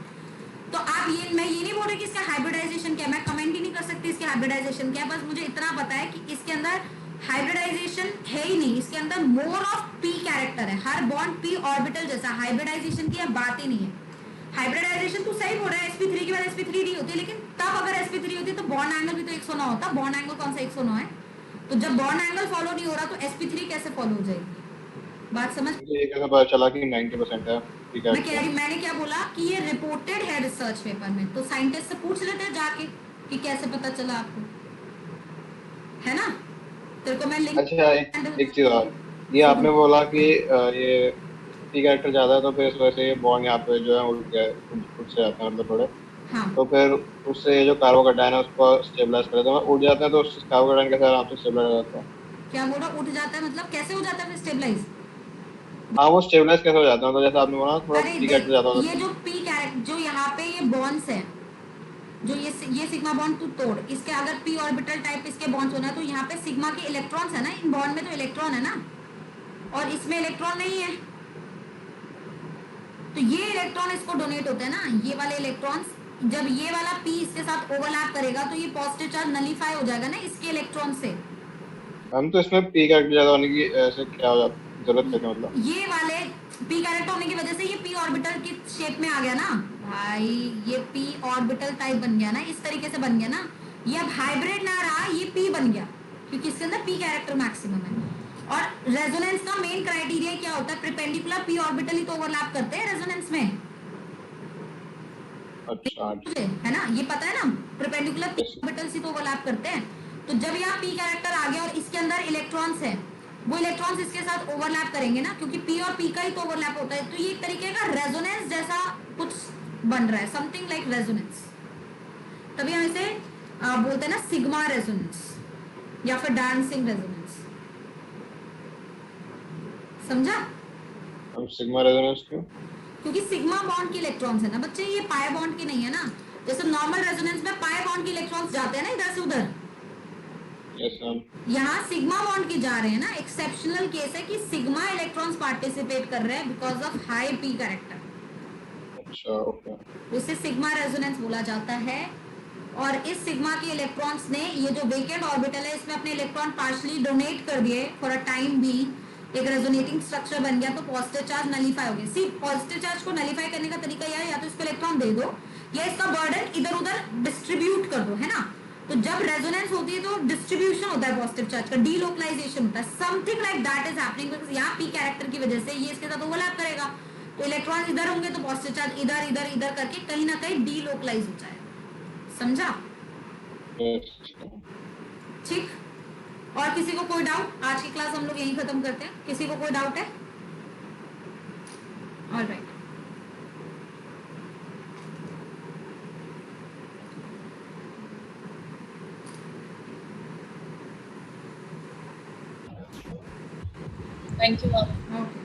तो आप मैं ये नहीं बोल रही कि इसका हाइब्रिडाइजेशन क्या है, मैं कमेंट ही नहीं कर सकती इसके हाइब्रिडाइजेशन क्या है, बस मुझे इतना पता है कि इसके अंदर हाइब्रिडाइजेशन है ही नहीं, इसके अंदर मोर ऑफ पी कैरेक्टर है, हर बॉन्ड पी ऑर्बिटल जैसा, हाइब्रिडाइजेशन की बात ही नहीं है। हाइब्रिडाइजेशन तो सही बोल रहा है, sp3 के बाद sp3d होती है, लेकिन तब अगर sp3 होती तो बॉन्ड एंगल भी तो 109 होता, बॉन्ड एंगल कौन सा 109 है, तो जब बॉन्ड एंगल फॉलो नहीं हो रहा तो sp3 कैसे फॉलो हो जाएगी, बात समझ? ये कैसे पता चला कि 90% है पी मैं कह कैरेक्टर? रही, मैंने क्या बोला कि ये रिपोर्टेड है रिसर्च पेपर में, तो साइंटिस्ट से पूछ लेते हैं जाके कि कैसे पता चला आपको, है ना? तेरे को मैं लिंक अच्छा एक चीज और, ये आपने बोला कि ये पी कैरेक्टर ज्यादा है तो फिर इस वजह से ये बॉन्ड यहाँ पे जो है उठ गया, खुद से जाते हैं मतलब थोड़े, हाँ तो फिर उससे ये जो कार्बोकैटायन है उसको स्टेबलाइज कर देते हैं, उठ जाते हैं, तो उस कार्बोकैटायन कैसे आराम से स्टेबलाइज हो जाता है? क्या बोला उठ जाता है, मतलब कैसे हो जाता है स्टेबलाइज? हाँ वो स्टेबलाइज कैसे हो जाता है, तो जैसे आपने बोला थोड़ा अरे पी कैरेक्टर ज्यादा होता ये जो पी कैरेक्टर जो यहाँ पे ये बॉन्ड्स है, जो ये सिग्मा बॉन्ड तू तोड़, इसके अगर पी ऑर्बिटल टाइप इसके बॉन्ड्स होना है तो यहाँ पे सिग्मा के इलेक्ट्रॉन्स है ना, इन बॉन्ड में तो इलेक्ट्रॉन है ना, और इसमें इलेक्ट्रॉन नहीं है, तो ये इलेक्ट्रॉन इसको डोनेट होते हैं ना, ये वाले इलेक्ट्रॉन्स, जब ये वाला पी इसके साथ ओवरलैप करेगा तो ये पॉजिटिव चार्ज नलीफाई हो जाएगा ना इसके इलेक्ट्रॉन से। हम तो इसमें पी कैरेक्टर ज्यादा होने की ऐसे क्या हो जाता जरूरत है क्या मतलब? ये वाले पी कैरेक्टर होने की वजह से ये पी ऑर्बिटल की शेप में आ गया ना भाई, ये पी ऑर्बिटल टाइप बन गया ना, इस तरीके से बन गया ना। ये अब हाइब्रिड ना रहा, ये पी बन गया क्योंकि इसके अंदर पी कैरेक्टर मैक्सिमम है। और रेजोनेंस का मेन क्राइटेरिया क्या होता है? परपेंडिकुलर पी ऑर्बिटल ही तो ओवरलैप करते हैं रेजोनेंस में, अच्छा मुझे है ना, ये पता है ना, परपेंडिकुलर पी ऑर्बिटल्स ही तो ओवरलैप करते हैं। तो जब यहाँ पी कैरेक्टर आ गया और इसके अंदर इलेक्ट्रॉन्स है, वो इलेक्ट्रॉन्स इसके साथ ओवरलैप करेंगे ना, क्योंकि पी और पी का ही तो ओवरलैप होता है। तो ये एक तरीके का रेजोनेंस जैसा कुछ बन रहा है, समथिंग लाइक रेजोनेंस। तभी हम इसे बोलते हैं ना सिग्मा रेजोनेंस या फिर डांसिंग रेजोनेंस। समझा? अब सिग्मा रेजोनेंस क्यों? क्योंकि सिग्मा बॉन्ड के इलेक्ट्रॉन्स है ना बच्चे, ये पाई बॉन्ड के नहीं है ना। जैसे नॉर्मल रेजोनेंस में पाई बॉन्ड के इलेक्ट्रॉन्स जाते हैं ना इधर से उधर, यस मैम। यहाँ सिग्मा बॉन्ड के जा रहे हैं ना। एक्सेप्शनल केस है कि सिग्मा इलेक्ट्रॉन्स पार्टिसिपेट कर रहे हैं because of high P character. अच्छा ओके। उसे सिग्मा रेजोनेंस बोला जाता है। और इस सिग्मा के इलेक्ट्रॉन्स ने ये जो वेकेंट ऑर्बिटल है इसमें अपने इलेक्ट्रॉन पार्शली डोनेट कर दिए फॉर अ टाइम बी, एक रेजोनेटिंग स्ट्रक्चर बन गया, तो पॉजिटिव चार्ज नलीफाई हो गया। सिर्फ पॉजिटिव चार्ज को नलीफाई करने का तरीका यह है या तो इसको इलेक्ट्रॉन दे दो या इसका बर्डन इधर उधर डिस्ट्रीब्यूट कर दो, है ना। तो जब रेजोनेंस होती है तो डिस्ट्रीब्यूशन होता है पॉजिटिव चार्ज का, डीलोकलाइजेशन होता है, something like that is happening because यहाँ पी कैरेक्टर की वजह से ये इसके साथ ओवरलैप करेगा, तो इलेक्ट्रॉन इधर होंगे तो पॉजिटिव चार्ज इधर इधर इधर करके कहीं ना कहीं डीलोकलाइज हो जाएगा। समझा? ठीक। और किसी को कोई डाउट? आज की क्लास हम लोग यहीं खत्म करते हैं। किसी को कोई डाउट है? Alright. Thank you, ma'am. Okay.